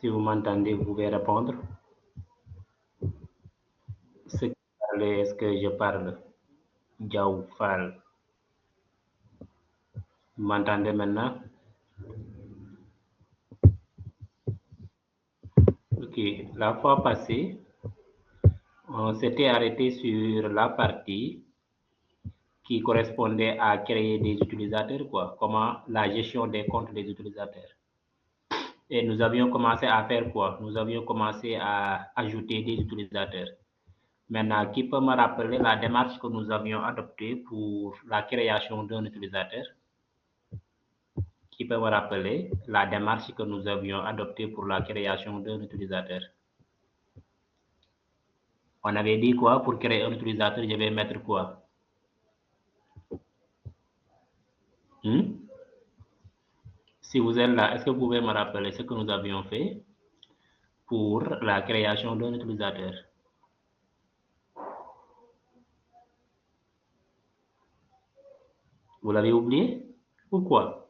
Si vous m'entendez, vous pouvez répondre. Ce qui parle, est-ce que je parle? Diaw Fall. Vous m'entendez maintenant? Ok. La fois passée, on s'était arrêté sur la partie qui correspondait à créer des utilisateurs, quoi. Comment la gestion des comptes des utilisateurs. Et nous avions commencé à faire quoi? Nous avions commencé à ajouter des utilisateurs. Maintenant, qui peut me rappeler la démarche que nous avions adoptée pour la création d'un utilisateur? Qui peut me rappeler la démarche que nous avions adoptée pour la création d'un utilisateur? On avait dit quoi? Pour créer un utilisateur, je vais mettre quoi? Si vous êtes là, est-ce que vous pouvez me rappeler ce que nous avions fait pour la création d'un utilisateur? Vous l'avez oublié? Pourquoi?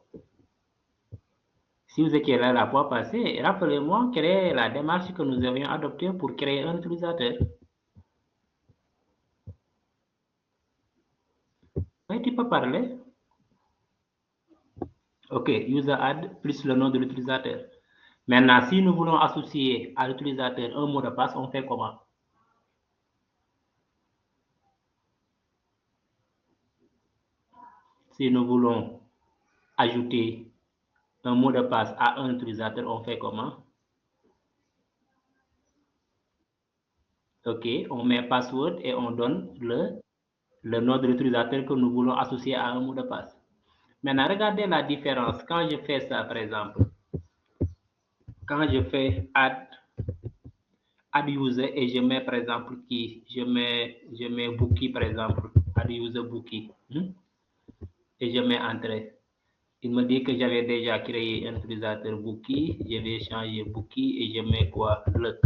Si vous étiez là la fois passée, rappelez-moi quelle est la démarche que nous avions adoptée pour créer un utilisateur. Oui, tu peux parler. Ok, user add plus le nom de l'utilisateur. Maintenant, si nous voulons associer à l'utilisateur un mot de passe, on fait comment? Si nous voulons ajouter un mot de passe à un utilisateur, on fait comment? Ok, on met password et on donne le nom de l'utilisateur que nous voulons associer à un mot de passe. Maintenant, regardez la différence. Quand je fais ça, par exemple, quand je fais add user et je mets, par exemple, qui, je mets Bookie, par exemple, add user Bookie, et je mets entrée. Il me dit que j'avais déjà créé un utilisateur Bookie, je vais changer Bookie et je mets quoi? Luck.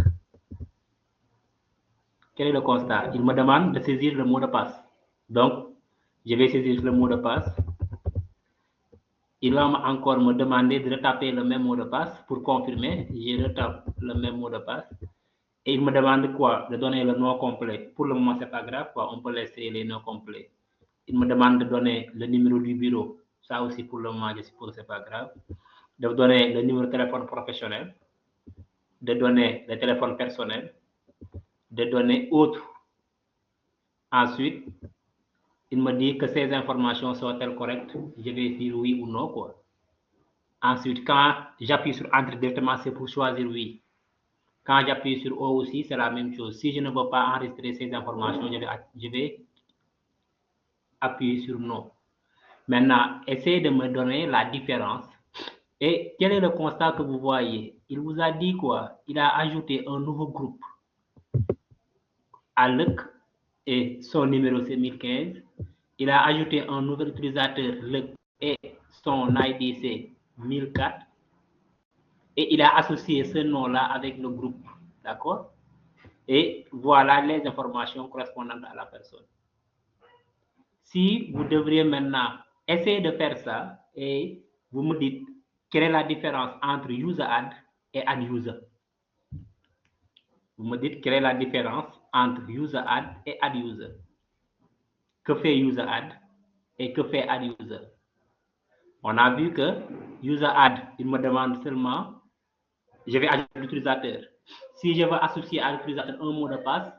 Quel est le constat? Il me demande de saisir le mot de passe. Donc, je vais saisir le mot de passe. Il va encore me demander de retaper le même mot de passe pour confirmer. Je retape le même mot de passe. Et il me demande quoi? De donner le nom complet. Pour le moment, c'est pas grave, quoi. On peut laisser les noms complets. Il me demande de donner le numéro du bureau. Ça aussi, pour le moment, je suppose que c'est pas grave. De donner le numéro de téléphone professionnel. De donner le téléphone personnel. De donner autre. Ensuite, il me dit que ces informations sont-elles correctes? Je vais dire oui ou non, quoi. Ensuite, quand j'appuie sur Entrée directement, c'est pour choisir oui. Quand j'appuie sur O aussi, c'est la même chose. Si je ne veux pas enregistrer ces informations, je vais appuyer sur non. Maintenant, essayez de me donner la différence. Et quel est le constat que vous voyez? Il vous a dit quoi? Il a ajouté un nouveau groupe à Luc et son numéro c'est 1015. Il a ajouté un nouvel utilisateur Luc et son ID c'est 1004. Et il a associé ce nom-là avec le groupe. D'accord? Et voilà les informations correspondantes à la personne. Si vous devriez maintenant essayer de faire ça et vous me dites quelle est la différence entre user add et add user. Vous me dites quelle est la différence entre user add et add user. Que fait user add et que fait add user? On a vu que user add, il me demande seulement, je vais ajouter l'utilisateur. Si je veux associer à l'utilisateur un mot de passe,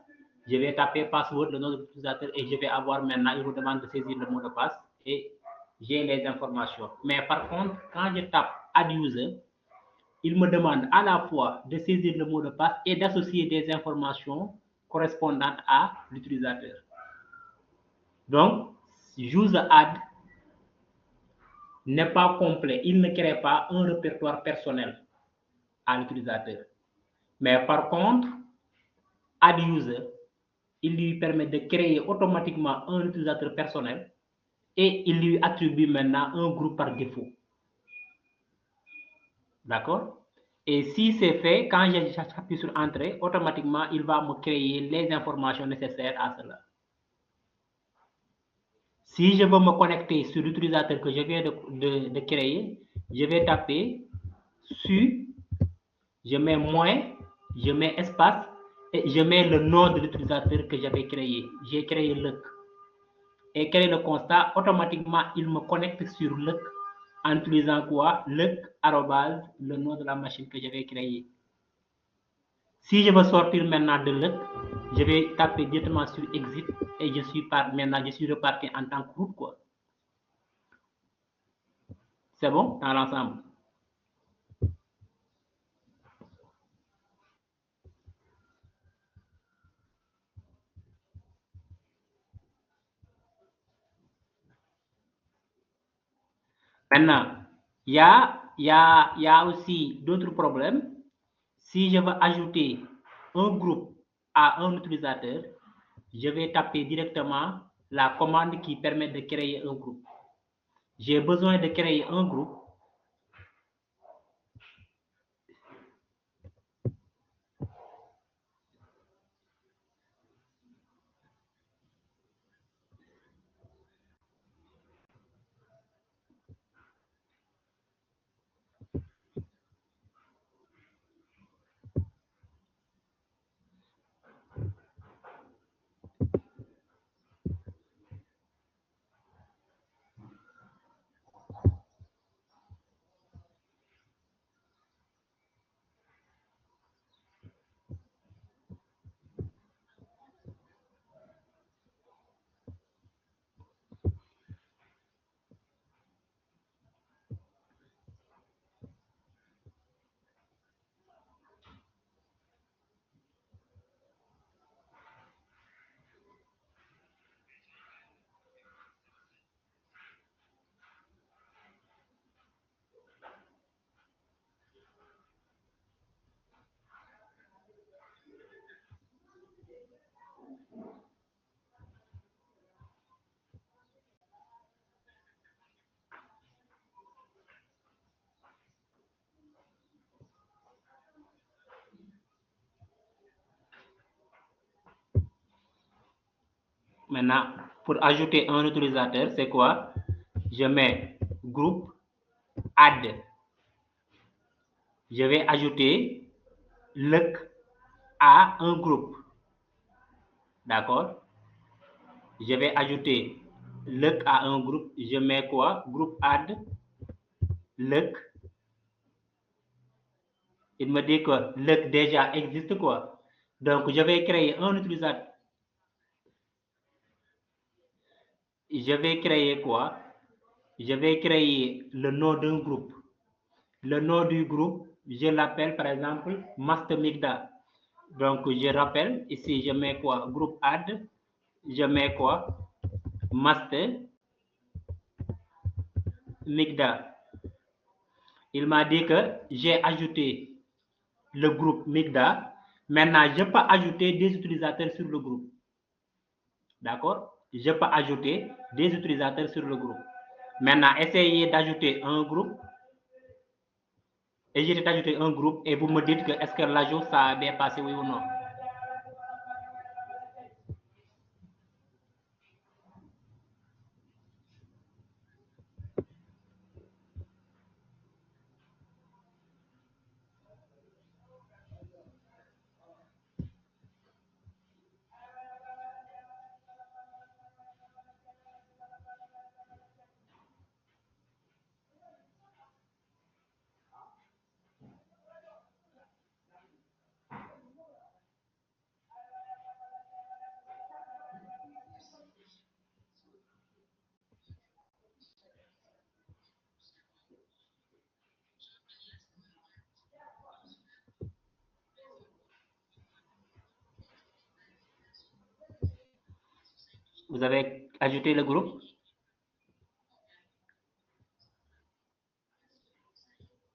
je vais taper password, le nom de l'utilisateur, et je vais avoir maintenant, il me demande de saisir le mot de passe et j'ai les informations. Mais par contre, quand je tape add user, il me demande à la fois de saisir le mot de passe et d'associer des informations correspondantes à l'utilisateur. Donc, user add n'est pas complet. Il ne crée pas un répertoire personnel à l'utilisateur. Mais par contre, add user, il lui permet de créer automatiquement un utilisateur personnel et il lui attribue maintenant un groupe par défaut. D'accord? Et si c'est fait, quand j'appuie sur Entrée, automatiquement, il va me créer les informations nécessaires à cela. Si je veux me connecter sur l'utilisateur que je viens de créer, je vais taper sur je mets moins, je mets espace et je mets le nom de l'utilisateur que j'avais créé. J'ai créé Luc. Et quel est le constat? Automatiquement, il me connecte sur Luc en utilisant quoi? Luc, arrobase, le nom de la machine que j'avais créée. Si je veux sortir maintenant de Luc, je vais taper directement sur Exit et maintenant je suis reparti en tant que route, quoi. C'est bon dans l'ensemble? Maintenant, il y a aussi d'autres problèmes. Si je veux ajouter un groupe à un utilisateur, je vais taper directement la commande qui permet de créer un groupe. J'ai besoin de créer un groupe. Maintenant, pour ajouter un utilisateur, c'est quoi? Je mets groupe, add. Je vais ajouter le à un groupe. D'accord? Je vais ajouter le à un groupe. Je mets quoi? Groupe add, le. Il me dit que le déjà existe, quoi. Donc, je vais créer un utilisateur. Je vais créer quoi? Je vais créer le nom d'un groupe. Le nom du groupe, je l'appelle par exemple Mastermigda. Donc, je rappelle, ici, je mets quoi? Groupe add, je mets quoi? Master Migda. Il m'a dit que j'ai ajouté le groupe Migda. Maintenant, je peux ajouter des utilisateurs sur le groupe. D'accord? Je peux ajouter des utilisateurs sur le groupe. Maintenant, essayez d'ajouter un groupe. Et j'ai ajouté un groupe et vous me dites que est-ce que l'ajout ça a bien passé, oui ou non? Vous avez ajouté le groupe?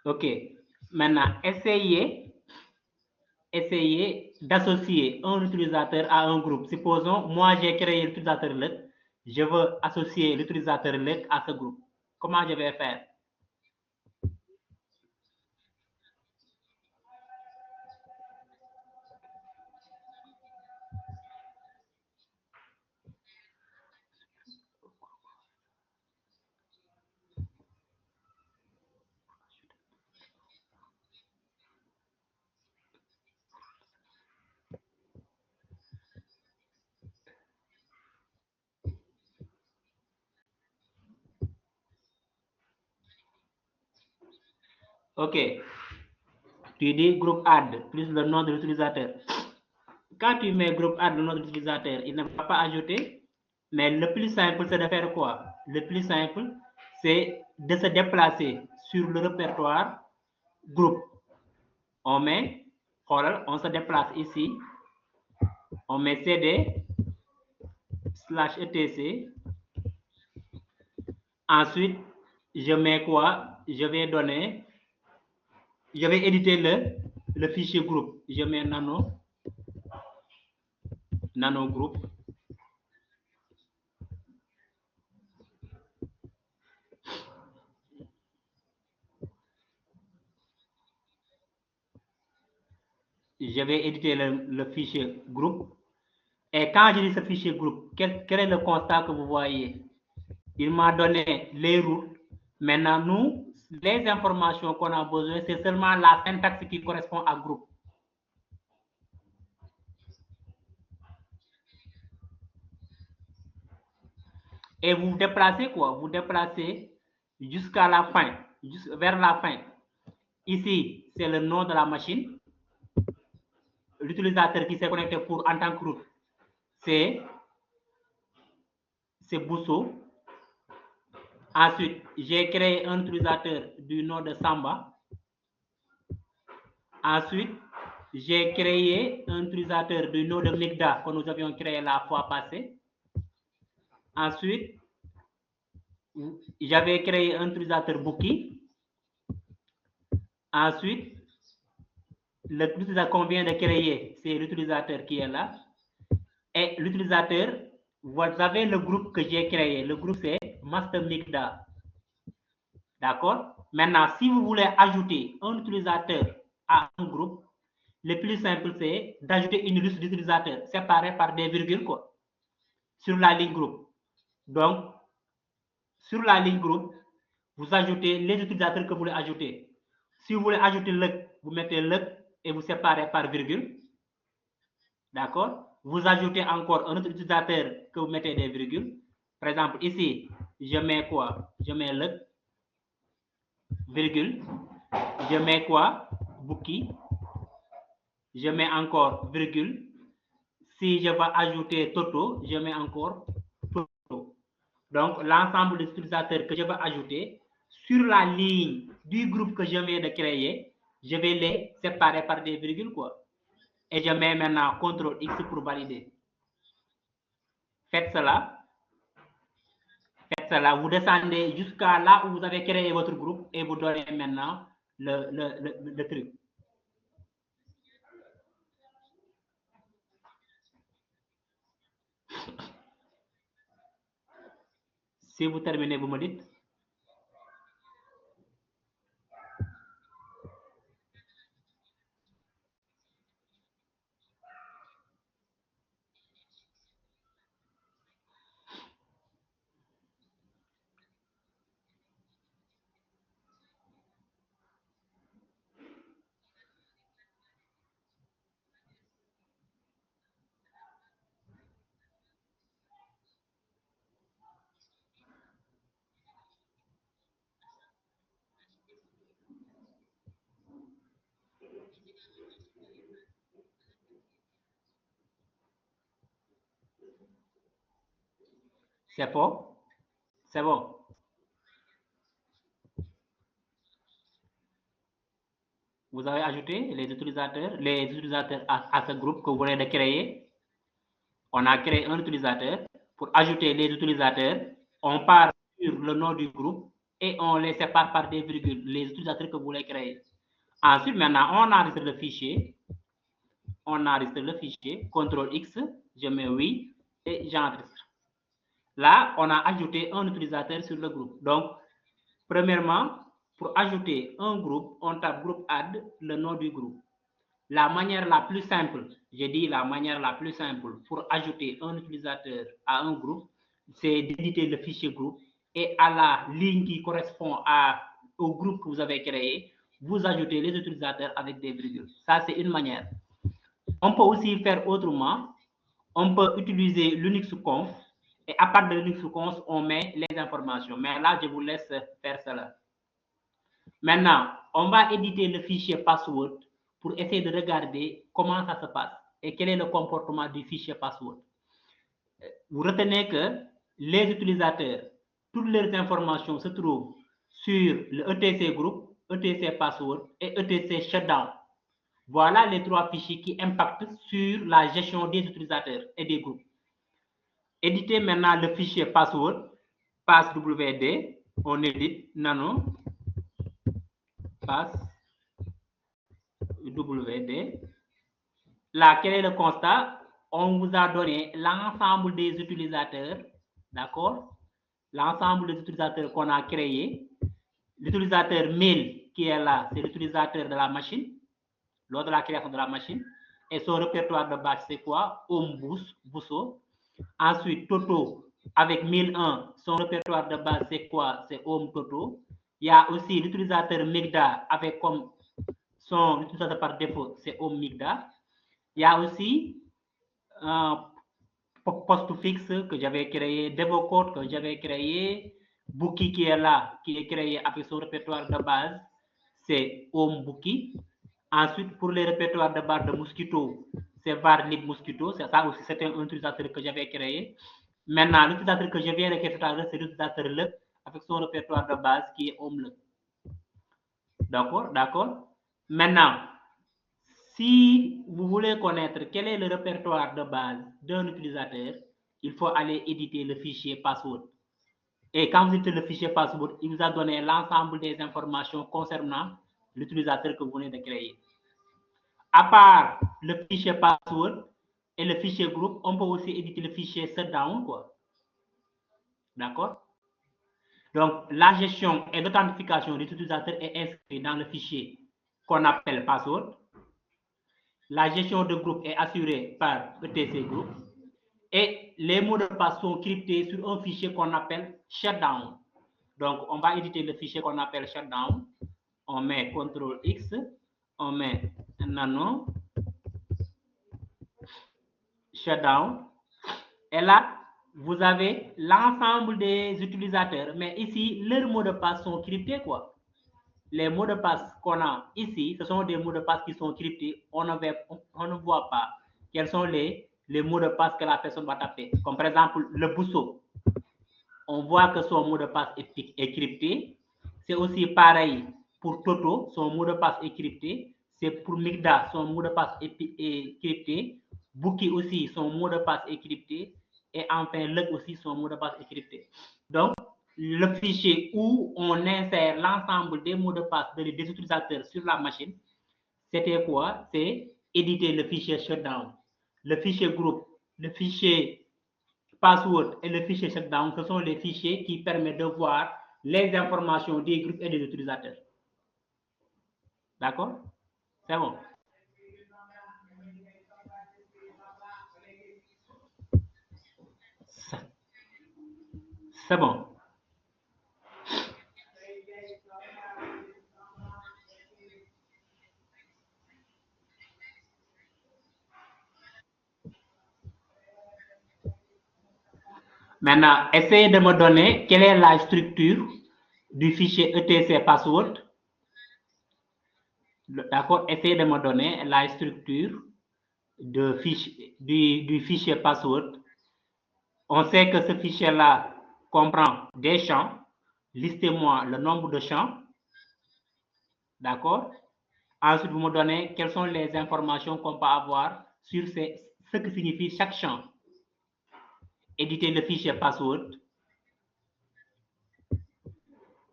OK. Maintenant, essayez d'associer un utilisateur à un groupe. Supposons, moi, j'ai créé l'utilisateur LEC. Je veux associer l'utilisateur LEC à ce groupe. Comment je vais faire? Ok. Tu dis groupe add plus le nom de l'utilisateur. Quand tu mets groupe add le nom de l'utilisateur, il ne va pas ajouter. Mais le plus simple, c'est de faire quoi? Le plus simple, c'est de se déplacer sur le répertoire groupe. On met, on se déplace ici. On met cd /etc. Ensuite, je mets quoi? Je vais éditer le fichier groupe. Je mets nano groupe. Je vais éditer le fichier groupe. Et quand je dis ce fichier groupe, quel est le constat que vous voyez? Il m'a donné les routes. Maintenant, nous, les informations qu'on a besoin, c'est seulement la syntaxe qui correspond à groupe. Et vous déplacez quoi? Vous déplacez jusqu'à la fin, vers la fin. Ici, c'est le nom de la machine. L'utilisateur qui s'est connecté en tant que route, c'est Bousso. Ensuite, j'ai créé un utilisateur du nom de Samba. Ensuite, j'ai créé un utilisateur du nom de Migda que nous avions créé la fois passée. Ensuite, j'avais créé un utilisateur Bookie. Ensuite, l'utilisateur qu'on vient de créer, c'est l'utilisateur qui est là. Et l'utilisateur, vous avez le groupe que j'ai créé. Le groupe, c'est Master Migda. D'accord? Maintenant, si vous voulez ajouter un utilisateur à un groupe, le plus simple, c'est d'ajouter une liste d'utilisateurs séparée par des virgules, quoi, sur la ligne groupe. Donc, sur la ligne groupe, vous ajoutez les utilisateurs que vous voulez ajouter. Si vous voulez ajouter le, vous mettez le et vous séparez par virgule. D'accord? Vous ajoutez encore un autre utilisateur que vous mettez des virgules. Par exemple, ici, je mets quoi? Je mets le, virgule. Je mets quoi? Bookie. Je mets encore virgule. Si je vais ajouter Toto, je mets encore Toto. Donc, l'ensemble des utilisateurs que je vais ajouter sur la ligne du groupe que je viens de créer, je vais les séparer par des virgules, quoi. Et je mets maintenant CTRL X pour valider. Faites cela. Faites cela. Vous descendez jusqu'à là où vous avez créé votre groupe et vous donnez maintenant le truc. Si vous terminez, vous me dites. C'est bon? C'est bon. Vous avez ajouté les utilisateurs à ce groupe que vous venez de créer. On a créé un utilisateur. Pour ajouter les utilisateurs, on part sur le nom du groupe et on les sépare par des virgules, les utilisateurs que vous voulez créer. Ensuite, maintenant, on enregistre le fichier. On enregistre le fichier. CTRL X, je mets oui et j'enregistre. Là, on a ajouté un utilisateur sur le groupe. Donc, premièrement, pour ajouter un groupe, on tape groupe add, le nom du groupe. La manière la plus simple, j'ai dit la manière la plus simple pour ajouter un utilisateur à un groupe, c'est d'éditer le fichier groupe et à la ligne qui correspond au groupe que vous avez créé, vous ajoutez les utilisateurs avec des virgules. Ça, c'est une manière. On peut aussi faire autrement. On peut utiliser l'UnixConf et à part de l'UnixConf, on met les informations. Mais là, je vous laisse faire cela. Maintenant, on va éditer le fichier password pour essayer de regarder comment ça se passe et quel est le comportement du fichier password. Vous retenez que les utilisateurs, toutes leurs informations se trouvent sur le ETC group, ETC password et ETC shutdown. Voilà les trois fichiers qui impactent sur la gestion des utilisateurs et des groupes. Éditez maintenant le fichier password, passwd, on édite nano, passwd. Là, quel est le constat? On vous a donné l'ensemble des utilisateurs, d'accord? L'ensemble des utilisateurs qu'on a créés. L'utilisateur mail qui est là, c'est l'utilisateur de la machine, lors de la création de la machine. Et son répertoire de base, c'est quoi? Home Busso. Ensuite, Toto, avec 1001, son répertoire de base, c'est quoi? C'est Home Toto. Il y a aussi l'utilisateur Migda avec comme son utilisateur par défaut, c'est Home Migda. Il y a aussi Postfix que j'avais créé, DevoCode que j'avais créé, Bookie qui est là, qui est créé avec son répertoire de base, c'est Home Bookie. Ensuite, pour les répertoires de base de Mosquito, c'est Varlib Mosquito. Ça aussi, c'était un utilisateur que j'avais créé. Maintenant, l'utilisateur que je viens de créer tout à l'heure, c'est l'utilisateur LUP avec son répertoire de base qui est HomeLUP. D'accord. Maintenant, si vous voulez connaître quel est le répertoire de base d'un utilisateur, il faut aller éditer le fichier password. Et quand vous éditez le fichier password, il vous a donné l'ensemble des informations concernant l'utilisateur que vous venez de créer. À part le fichier password et le fichier groupe, on peut aussi éditer le fichier shutdown, quoi. D'accord? Donc, la gestion et l'authentification des utilisateurs est inscrite dans le fichier qu'on appelle password. La gestion de groupe est assurée par ETC Group. Et les mots de passe sont cryptés sur un fichier qu'on appelle shutdown. Donc, on va éditer le fichier qu'on appelle shutdown. On met CTRL X, on met nano, shutdown. Et là, vous avez l'ensemble des utilisateurs. Mais ici, leurs mots de passe sont cryptés, quoi. Les mots de passe qu'on a ici, ce sont des mots de passe qui sont cryptés. On ne voit pas quels sont les mots de passe que la personne va taper. Comme par exemple, le Busso. On voit que son mot de passe est crypté. C'est aussi pareil pour Toto, son mot de passe est crypté. C'est pour Migda, son mot de passe est crypté. Bookie aussi, son mot de passe est crypté. Et enfin, Lug aussi, son mot de passe est crypté. Donc, le fichier où on insère l'ensemble des mots de passe des utilisateurs sur la machine, c'était quoi? C'est éditer le fichier shutdown. Le fichier groupe, le fichier password et le fichier shutdown, ce sont les fichiers qui permettent de voir les informations des groupes et des utilisateurs. D'accord? C'est bon. C'est bon. Maintenant, essayez de me donner quelle est la structure du fichier ETC password. D'accord? Essayez de me donner la structure du fichier password. On sait que ce fichier-là comprend des champs. Listez-moi le nombre de champs. D'accord? Ensuite, vous me donnez quelles sont les informations qu'on peut avoir sur ce que signifie chaque champ. Éditer le fichier password.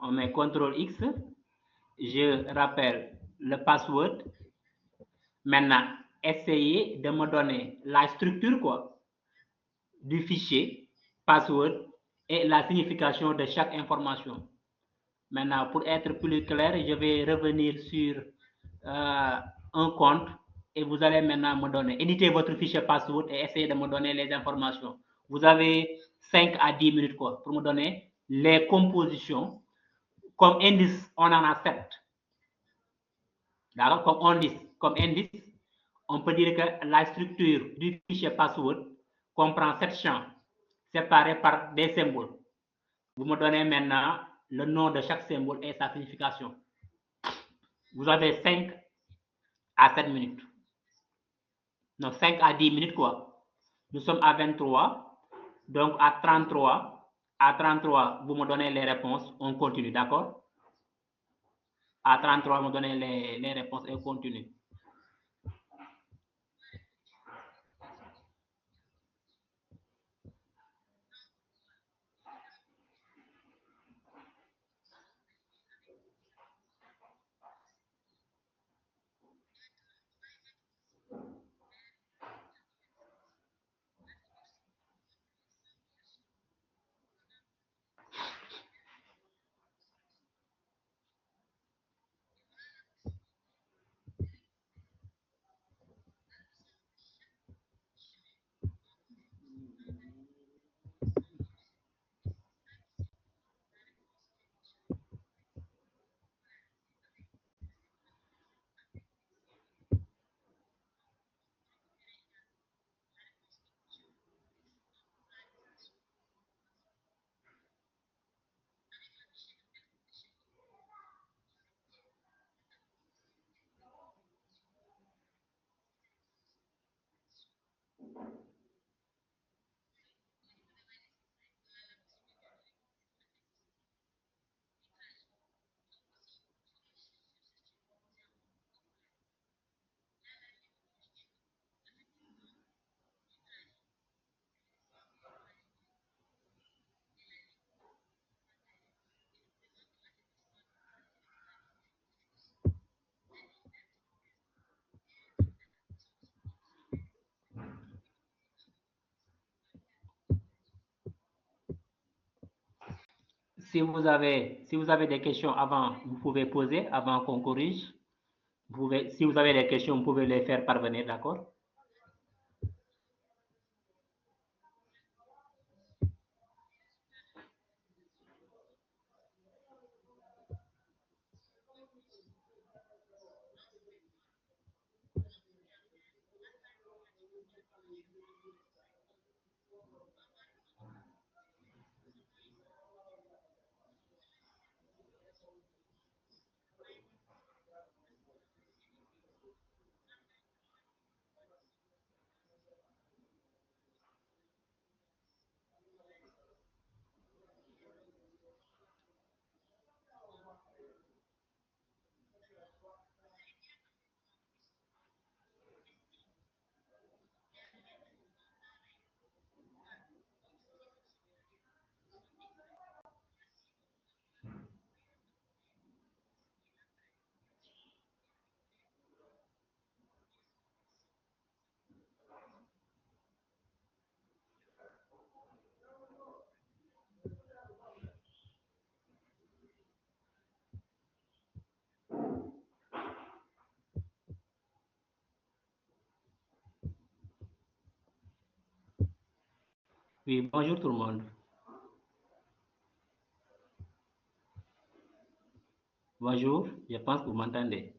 On met CTRL X. Je rappelle le password. Maintenant, essayez de me donner la structure quoi, du fichier password et la signification de chaque information. Maintenant, pour être plus clair, je vais revenir sur un compte et vous allez maintenant me donner, éditer votre fichier password et essayer de me donner les informations. Vous avez 5 à 10 minutes quoi, pour me donner les compositions. Comme indice, on en a 7. D'accord? Comme indice, on peut dire que la structure du fichier password comprend 7 champs séparés par des symboles. Vous me donnez maintenant le nom de chaque symbole et sa signification. Vous avez 5 à 7 minutes. Non, 5 à 10 minutes, quoi. Nous sommes à 23. Donc, à 33, vous me donnez les réponses. On continue, d'accord? À 33, vous me donnez les réponses et on continue. Si vous avez des questions avant, vous pouvez poser avant qu'on corrige. Si vous avez des questions, vous pouvez les faire parvenir, d'accord? Oui, bonjour tout le monde. Bonjour, je pense que vous m'entendez.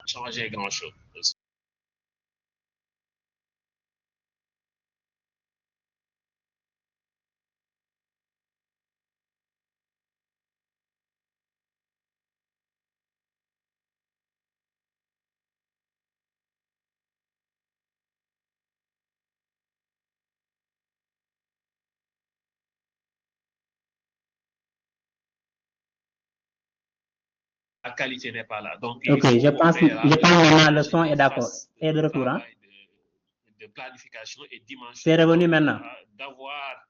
changer grand-chose. La qualité n'est pas là. Donc, ok, je pense maintenant le son est d'accord. Et de retour, hein? De planification et dimension. C'est revenu maintenant. D'avoir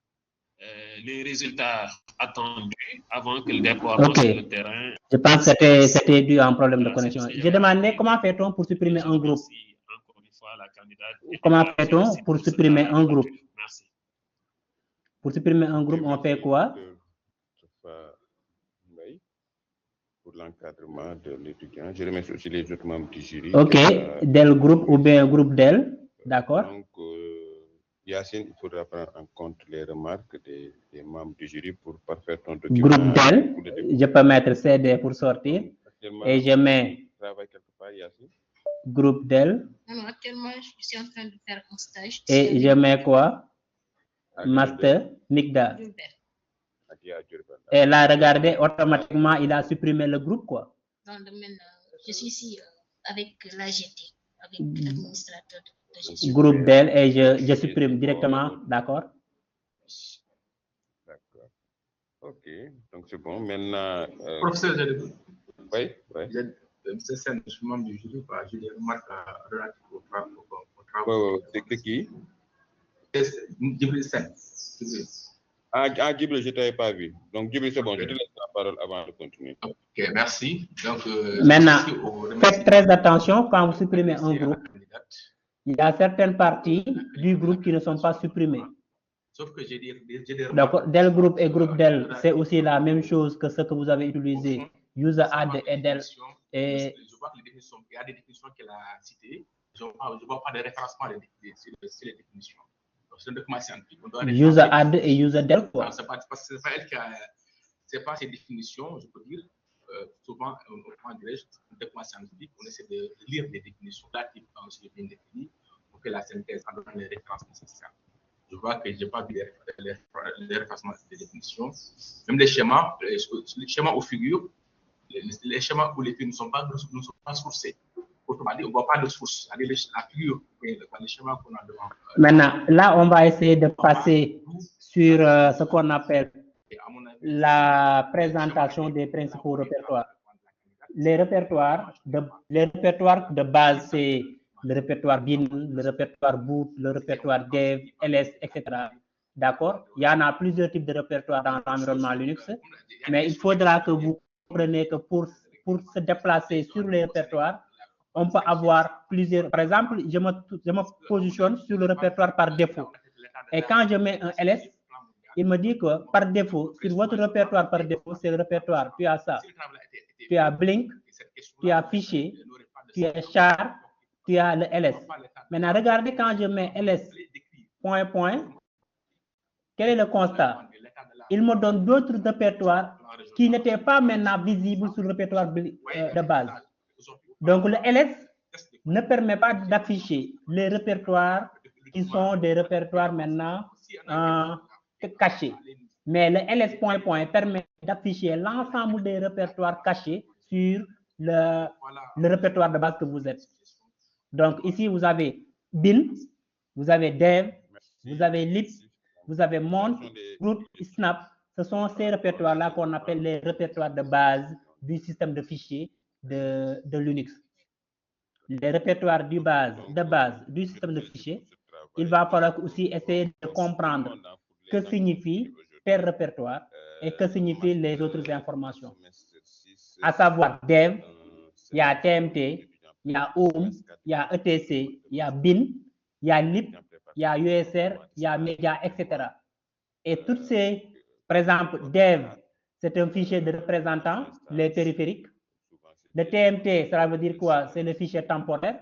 les résultats attendus avant que le déploiement sur le terrain. Je pense que c'était dû à un problème de connexion. Je demandais comment fait-on pour supprimer un groupe. Encore une fois, la candidate. Comment fait-on pour supprimer un groupe? Merci. Pour supprimer un groupe, on fait quoi? Pour l'encadrement de l'étudiant. Je remercie aussi les autres membres du jury. Ok, del groupe ou bien groupe d'elle, d'accord. Donc, Yacine, il faudra prendre en compte les remarques des membres du jury pour parfaire ton document. Groupe d'elle, je peux mettre CD pour sortir. Et je mets travaille quelque part, Yacine. Groupe d'elle. Non, actuellement, je suis en train de faire un stage. Et je mets quoi? Master Migda. Et là, regardez, automatiquement, il a supprimé le groupe, quoi. Dans le domaine, je suis ici avec l'AGT, avec l'administrateur de gestion. Groupe d'elle et je supprime directement, d'accord? D'accord. Ok, donc c'est bon. Maintenant. Professeur, oui. C'est un membre du jury, j'ai des remarques relatives au travail. C'est qui? Djibril Sen. Djibril, je ne t'avais pas vu. Donc, Djibril, c'est bon, je te laisse la parole avant de continuer. Ok, merci. Donc, maintenant, faites très attention quand vous supprimez un groupe. Il y a certaines parties du groupe qui ne sont pas supprimées. Sauf que j'ai des donc, del groupe et groupe del, c'est aussi la même chose que ce que vous avez utilisé. User add et del. Et je vois que les définitions, il y a des définitions qu'elle a citées. Je ne vois pas de référencement sur les définitions. Donc, c'est un document scientifique. User add et user del, quoi. Ce n'est pas elle qui a. C'est pas ces définitions, je peux dire. Souvent, on prend un document scientifique, on essaie de lire les définitions relatives quand c'est bien défini, pour que la synthèse en donne les références nécessaires. Je vois que je n'ai pas vu les référencements des définitions. Même les schémas aux figures, les schémas où les figures ne sont pas sourcés. Autrement dit, on ne voit pas de source. La figure, les schémas qu'on a devant. Maintenant, là, on va essayer de passer sur ce qu'on appelle la présentation des principaux répertoires. Les répertoires de base, c'est le répertoire BIN, le répertoire boot, le répertoire dev, ls, etc. D'accord? Il y en a plusieurs types de répertoires dans l'environnement Linux, mais il faudra que vous compreniez que pour se déplacer sur les répertoires, on peut avoir plusieurs. Par exemple, je me positionne sur le répertoire par défaut. Et quand je mets un ls, il me dit que par défaut, sur votre répertoire par défaut, c'est le répertoire. Tu as ça. Tu as Blink, tu as Fichier, tu as Char, tu as le ls. Maintenant, regardez quand je mets ls, point, quel est le constat? Il me donne d'autres répertoires qui n'étaient pas maintenant visibles sur le répertoire de base. Donc, le ls ne permet pas d'afficher les répertoires qui sont des répertoires maintenant cachés. Mais le ls, point, permet d'afficher l'ensemble des répertoires cachés sur le répertoire de base que vous êtes. Donc, ici, vous avez bin, vous avez dev, vous avez lib, vous avez mount, root, snap. Ce sont ces répertoires-là qu'on appelle les répertoires de base du système de fichiers de Linux. Les répertoires de base du système de fichiers, il va falloir aussi essayer de comprendre que signifie tel répertoire et que signifient les autres informations. À savoir dev, il y a tmt, il y a ohm, il y a etc, il y a bin, il y a lib, il y a usr, il y a media, etc. Et toutes ces, par exemple, dev, c'est un fichier de représentant, les périphériques. Le TMT, ça veut dire quoi? C'est le fichier temporaire.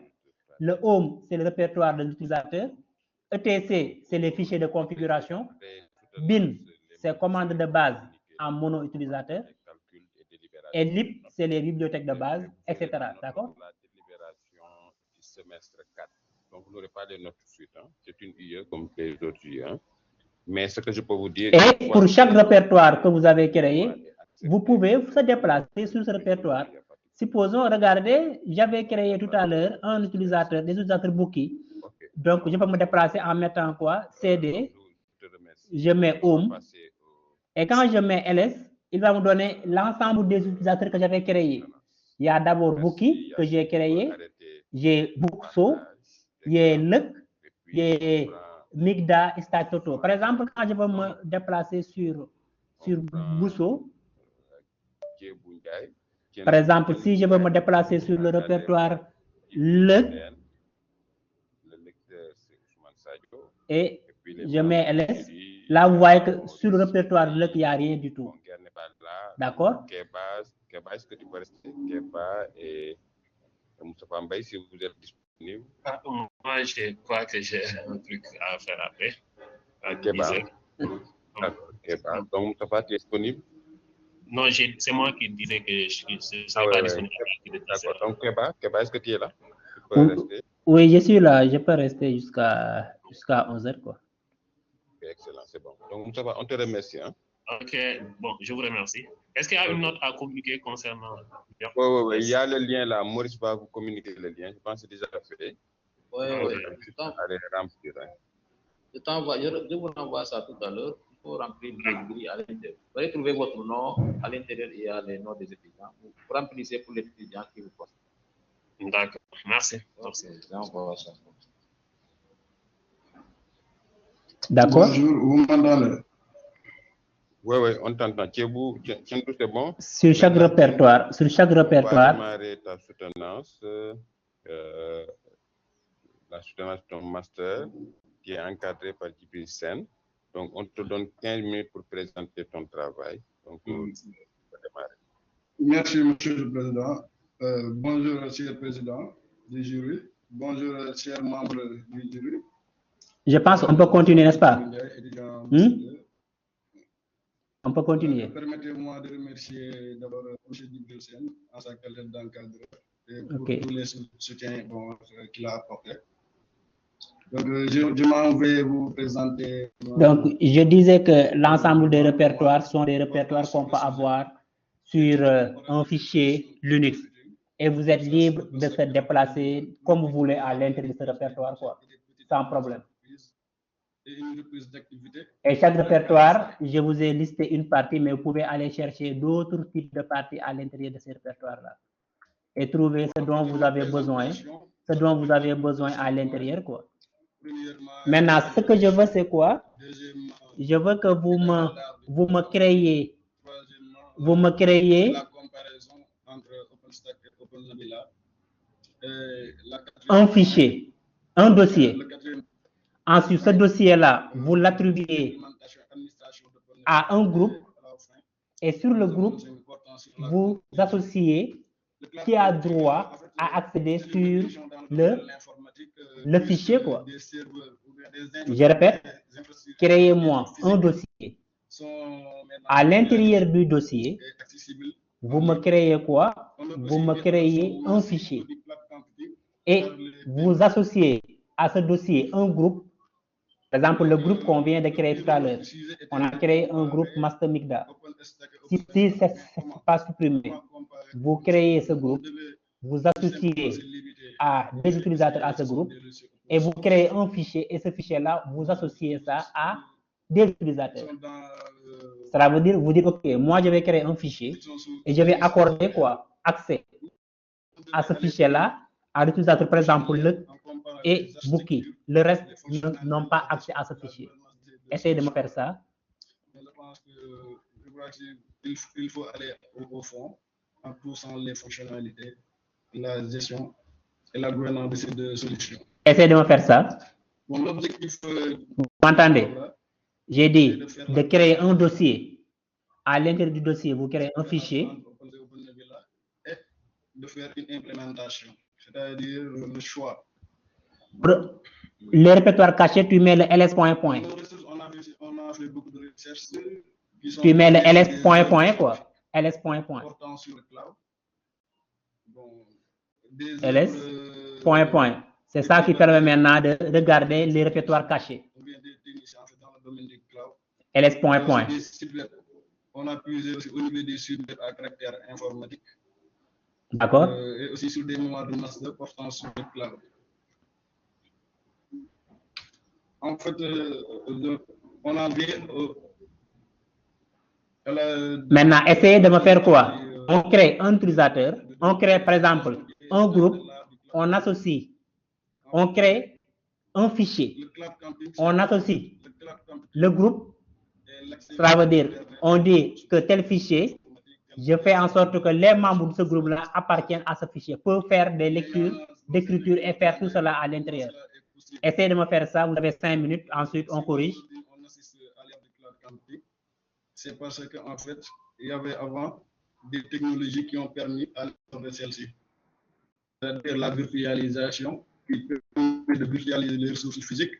Le home, c'est le répertoire de l'utilisateur. ETC, c'est les fichiers de configuration. Bin, c'est commande de base en mono-utilisateur. Et lib, c'est les bibliothèques de base, etc. D'accord? semestre 4. Donc, vous n'aurez pas de notes tout de suite. Hein. C'est une IE comme les autres IE. Hein. Mais ce que je peux vous dire... Et pour chaque répertoire que vous avez créé, vous pouvez se déplacer sur ce répertoire. Supposons, regardez, j'avais créé tout à l'heure un utilisateur, des utilisateurs Bookie. Okay. Donc, je peux me déplacer en mettant quoi? CD, je mets Home. Et quand je mets LS, il va me donner l'ensemble des utilisateurs que j'avais créés. Il y a d'abord Bookie que j'ai créé, j'ai Bookso, j'ai Luk, j'ai Migda et Statoto. Par exemple, quand je veux me déplacer sur Bookso, par exemple, si je veux me déplacer sur le répertoire Luk et je mets LS, là vous voyez que sur le répertoire Luk, il n'y a rien du tout. D'accord? Keba, est-ce que tu peux rester? Keba et Moustapha Mbaye, si vous êtes disponible. Moi, je crois que j'ai un truc à faire après. Keba. Keba. Donc, Moustapha, tu es disponible? Non, c'est moi qui disais que je ne serai pas disponible. D'accord. Donc, Keba, est-ce que tu es là? Tu peux rester? Oui, je suis là. Je peux rester jusqu'à 11h, quoi. Okay, excellent, c'est bon. Donc, Moustapha, on te remercie. Hein? Ok, bon, je vous remercie. Est-ce qu'il y a une note à communiquer concernant... Oui, il y a le lien là. Maurice va vous communiquer le lien. Je pense que c'est déjà fait. Oui. Allez, remplir. Hein. Je vous envoie ça tout à l'heure. Il faut remplir les grilles à l'intérieur. Vous allez trouver votre nom à l'intérieur et à les noms des étudiants. Vous remplissez pour les étudiants qui vous posent. D'accord, merci. D'accord. Bonjour, vous m'entendez? Oui, on t'entend. Thiebou, c'est bon? Sur chaque répertoire. On va démarrer ta soutenance. La soutenance de ton master qui est encadrée par JP Sen. Donc, on te donne 15 minutes pour présenter ton travail. Donc, on va démarrer. Merci, Monsieur le Président. Bonjour, cher Président du jury. Bonjour, chers membres du jury. Je pense qu'on peut continuer, n'est-ce pas? On peut continuer. Permettez-moi de remercier d'abord M. JP Sen en sa qualité d'encadreur et pour tous les soutiens qu'il a apportés. Donc, je m'en vais vous présenter. Donc, je disais que l'ensemble des répertoires sont des répertoires qu'on peut avoir sur un fichier Linux. Et vous êtes libre de se déplacer comme vous voulez à l'intérieur de ce répertoire, quoi, sans problème. Et chaque répertoire, je vous ai listé une partie, mais vous pouvez aller chercher d'autres types de parties à l'intérieur de ces répertoires-là. Et trouver ce dont vous avez besoin, à l'intérieur, quoi. Maintenant, ce que je veux, c'est quoi? Je veux que vous me créiez un fichier, un dossier. Ensuite, ce dossier-là, vous l'attribuez à un groupe et sur le groupe, vous associez qui a droit à accéder sur le fichier, quoi. Je répète, créez-moi un dossier. À l'intérieur du dossier, vous me créez quoi? Vous me créez un fichier. Et vous associez à ce dossier un groupe. Par exemple, le groupe qu'on vient de créer tout à l'heure. On a créé un groupe Master Migda. Si ce n'est pas supprimé, vous créez ce groupe, vous associez à des utilisateurs à ce groupe et vous créez un fichier et ce fichier-là, vous associez ça à des utilisateurs. Cela veut dire, vous dites, OK, moi je vais créer un fichier et je vais accorder quoi? Accès à ce fichier-là à l'utilisateur, par exemple, le et Bookie. Le reste n'ont pas accès à ce fichier. Essayez de me faire ça. Je pense qu'il faut aller au fond en poussant les fonctionnalités, la gestion et la gouvernance de ces deux solutions. Essayez de me faire ça. Bon, l'objectif, vous m'entendez? J'ai dit de créer un dossier. À l'intérieur du dossier, vous créez un fichier. Et de faire une implémentation, c'est-à-dire le choix. Le répertoire caché, tu mets le ls point. On a fait beaucoup de recherches. Tu mets le ls point, quoi. ls point. Portant sur le cloud. Bon, ls, point. C'est ça qui permet maintenant de regarder les répertoires cachés. Dans le domaine du cloud. ls, point. On a puisé aussi au niveau des sites web à caractère informatique. D'accord. Et aussi sur des mémoires de master portant sur le cloud. En fait, on a vu. Maintenant, essayez de me faire quoi? On crée un utilisateur, on crée par exemple un groupe, on associe, on crée un fichier, on associe le groupe, cela veut dire, on dit que tel fichier, je fais en sorte que les membres de ce groupe-là appartiennent à ce fichier, peuvent faire des lectures, d'écriture et faire tout cela à l'intérieur. Essayez de me faire ça, vous avez 5 minutes, ensuite on corrige. C'est parce qu'en fait, il y avait avant des technologies qui ont permis à de celle-ci. C'est-à-dire la virtualisation qui permet de virtualiser les ressources physiques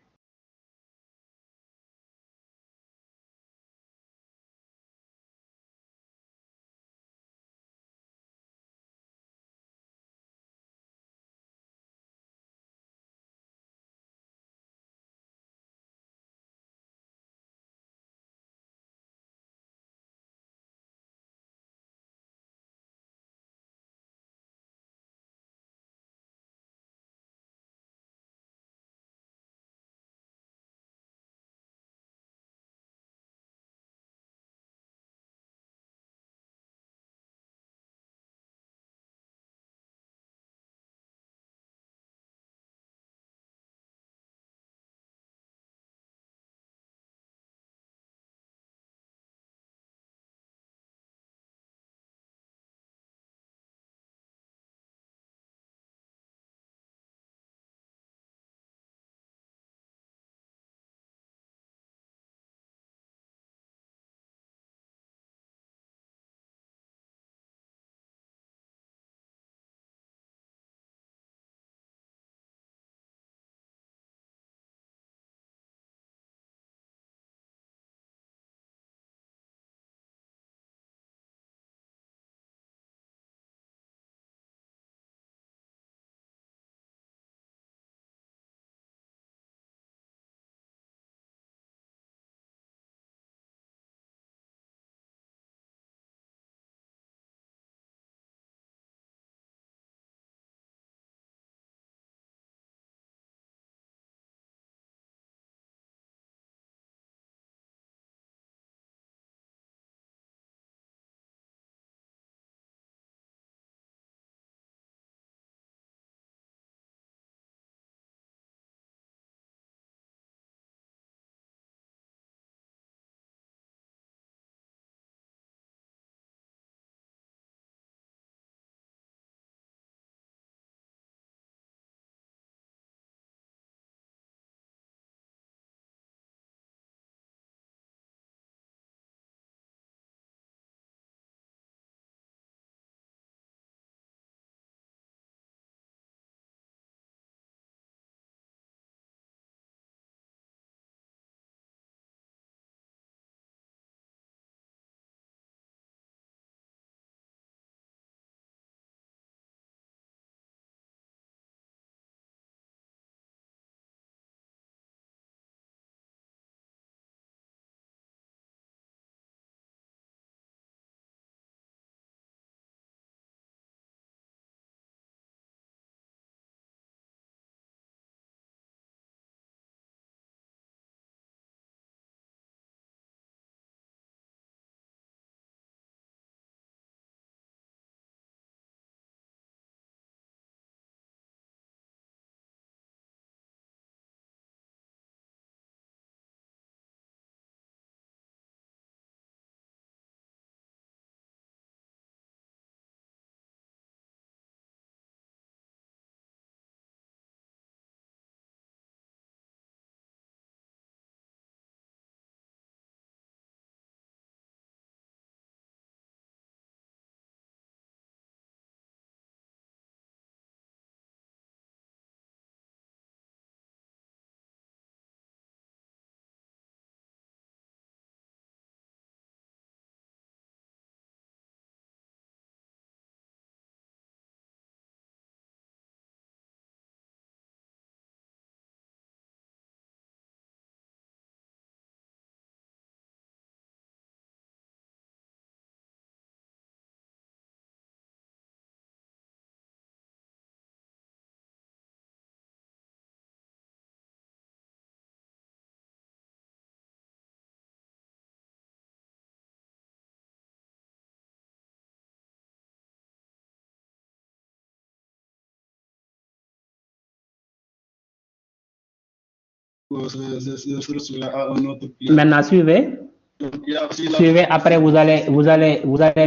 se retrouver à un autre client. Maintenant, suivez. Donc, il y a aussi Suivez, après vous allez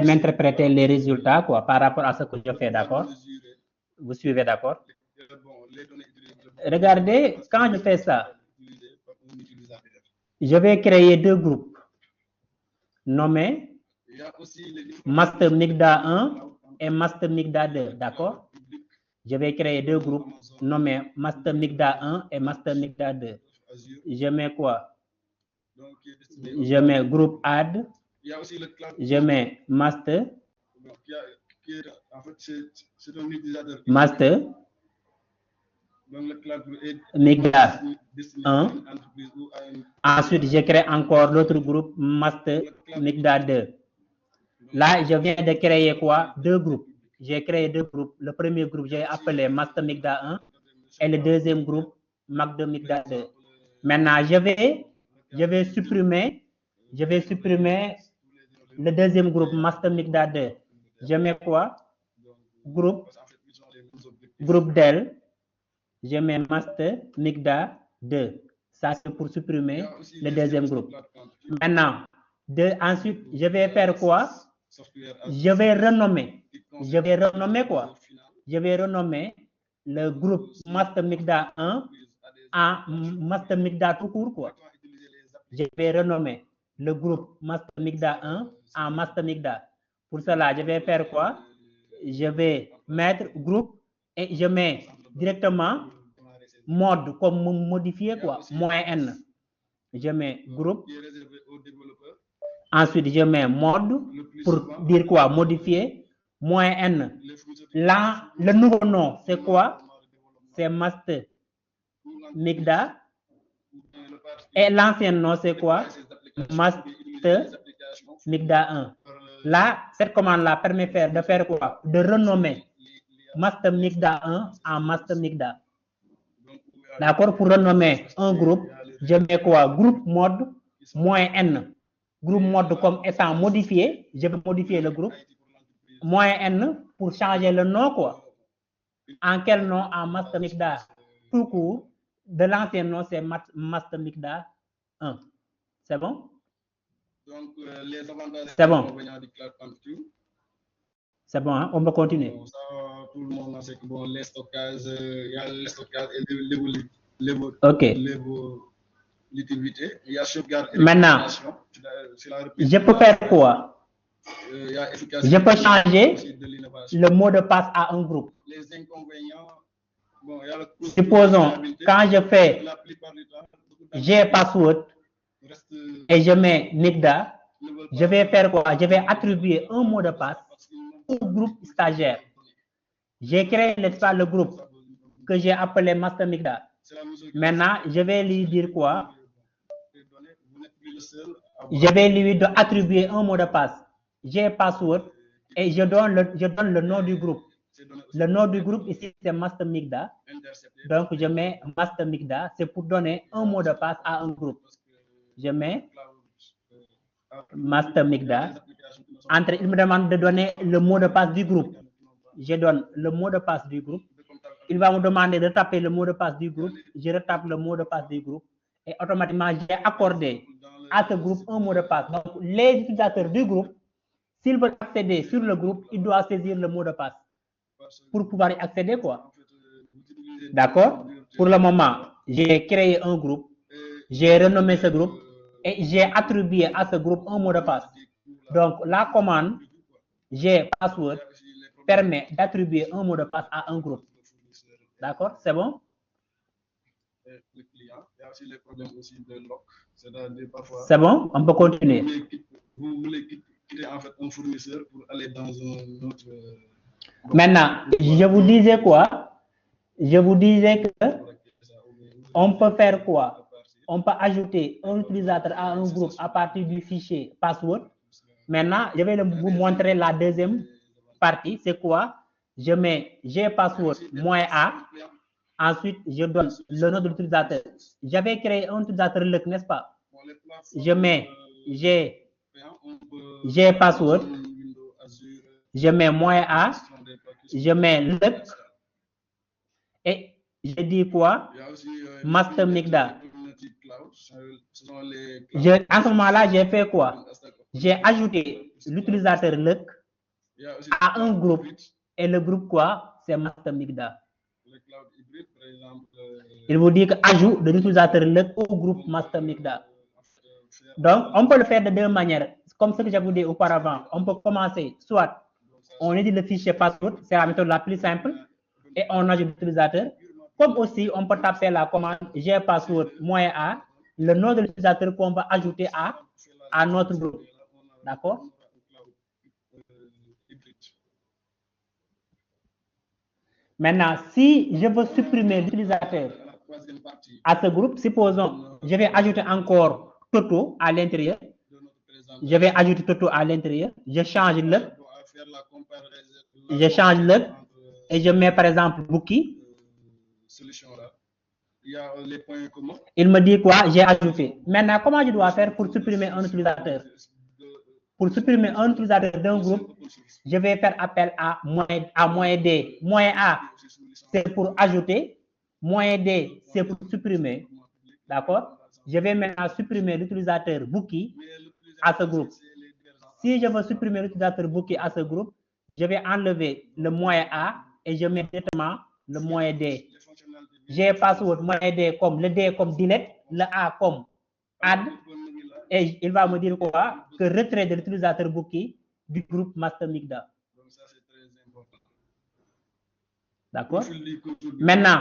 m'interpréter les résultats quoi, par rapport à ce que je fais, d'accord? Vous suivez, d'accord? Regardez, quand je fais ça, je vais créer deux groupes nommés Master Migda 1 et Master Migda 2, d'accord? Je vais créer deux groupes nommés Master Migda 1 et Master Migda 2. Je mets quoi? Je mets groupe add, je mets master, master, Migda 1. Ensuite, je crée encore l'autre groupe master Migda 2. Là, je viens de créer quoi? Deux groupes. J'ai créé deux groupes. Le premier groupe, j'ai appelé master Migda 1 et le deuxième groupe master Migda 2. Maintenant, je vais supprimer le deuxième groupe master Migda 2. Je mets quoi? Groupe del. Je mets master Migda 2. Ça, c'est pour supprimer le deuxième groupe. Maintenant, ensuite, je vais faire quoi? Je vais renommer quoi? Je vais renommer le groupe master Migda 1 en master Migda tout court, quoi. Je vais renommer le groupe master Migda 1 en master Migda. Pour cela, je vais faire quoi? Je vais mettre groupe et je mets directement mode comme modifier quoi, -n. Je mets groupe. Ensuite, je mets mode pour dire quoi? Modifier. -n. Là, le nouveau nom, c'est quoi? C'est master Migda. Et l'ancien nom, c'est quoi? Master Migda 1. Là, cette commande-là permet de faire quoi? De renommer master Migda 1 en master Migda. D'accord? Pour renommer un groupe, je mets quoi? Groupe mode -n. Groupe mode comme étant modifié. Je vais modifier le groupe. -n pour changer le nom, quoi. En quel nom? En master Migda tout court. De l'ancien nom, c'est master Migda 1. C'est bon? Donc, les avantages c'est bon. C'est bon, hein? On peut continuer. Bon, ça, tout le monde sait que bon, les stockages, il y a le stockage et l'évolutivité. Il y a sauvegarde et maintenant, je peux faire quoi? Je peux changer le mot de passe à un groupe. Les inconvénients, bon, il y a supposons, quand je fais j'ai password et je mets Migda, je vais faire quoi? Je vais attribuer un mot de passe au groupe stagiaire. J'ai créé, n'est-ce pas, le groupe que j'ai appelé Master Migda. Maintenant, je vais lui dire quoi? Je vais lui attribuer un mot de passe. J'ai password et je donne le nom du groupe. Le nom du groupe ici, c'est Master Migda. Donc, je mets Master Migda. C'est pour donner un mot de passe à un groupe. Je mets Master Migda. Il me demande de donner le mot de passe du groupe. Je donne le mot de passe du groupe. Il va me demander de taper le mot de passe du groupe. Je retape le mot de passe du groupe. Et automatiquement, j'ai accordé à ce groupe un mot de passe. Donc, les utilisateurs du groupe, s'ils veulent accéder sur le groupe, ils doivent saisir le mot de passe pour pouvoir y accéder, quoi. D'accord? Pour le moment, j'ai créé un groupe, j'ai renommé ce groupe et j'ai attribué à ce groupe un mot de passe. Donc, la commande j'ai password permet d'attribuer un mot de passe à un groupe. D'accord? C'est bon? C'est bon? On peut continuer. Vous voulez quitter en fait un fournisseur pour aller dans un autre. Maintenant, je vous disais quoi? Je vous disais que on peut faire quoi? On peut ajouter un utilisateur à un groupe à partir du fichier password. Maintenant, je vais vous montrer la deuxième partie. C'est quoi? Je mets gpassword -a. Ensuite, je donne le nom de l'utilisateur. J'avais créé un utilisateur LUC, n'est-ce pas? Je mets gpassword. Je mets -a. Je mets LUC. Et je dis quoi? Master Migda Ce sont les En ce moment-là, j'ai fait quoi? J'ai ajouté l'utilisateur LUC à un groupe. Et le groupe quoi? C'est Master Migda. Le cloud hybride, par exemple. Il vous dit que ajout de l'utilisateur LUC au groupe Master Migda. Donc, on peut le faire de deux manières. Comme ce que je vous dit auparavant, on peut commencer soit on édite le fichier password, c'est la méthode la plus simple, et on ajoute l'utilisateur. Comme aussi, on peut taper la commande gpassword -a, le nom de l'utilisateur qu'on va ajouter à notre groupe. D'accord? Maintenant, si je veux supprimer l'utilisateur à ce groupe, supposons, je vais ajouter encore Toto à l'intérieur. Je vais ajouter Toto à l'intérieur. Je change le. Je change le. Et je mets par exemple Bookie. Il me dit quoi? J'ai ajouté. Maintenant, comment je dois faire pour supprimer un utilisateur? Pour supprimer un utilisateur d'un groupe, je vais faire appel à -d. -a, c'est pour ajouter. -d, c'est pour supprimer. D'accord? Je vais maintenant supprimer l'utilisateur Bookie à ce groupe. Si je veux supprimer l'utilisateur Bookie à ce groupe, je vais enlever le -a et je mets directement le -d. J'ai password -d comme le d comme delete, le a comme add, et il va me dire quoi? Que retrait de l'utilisateur Bookie du groupe Master Migda. D'accord? Maintenant,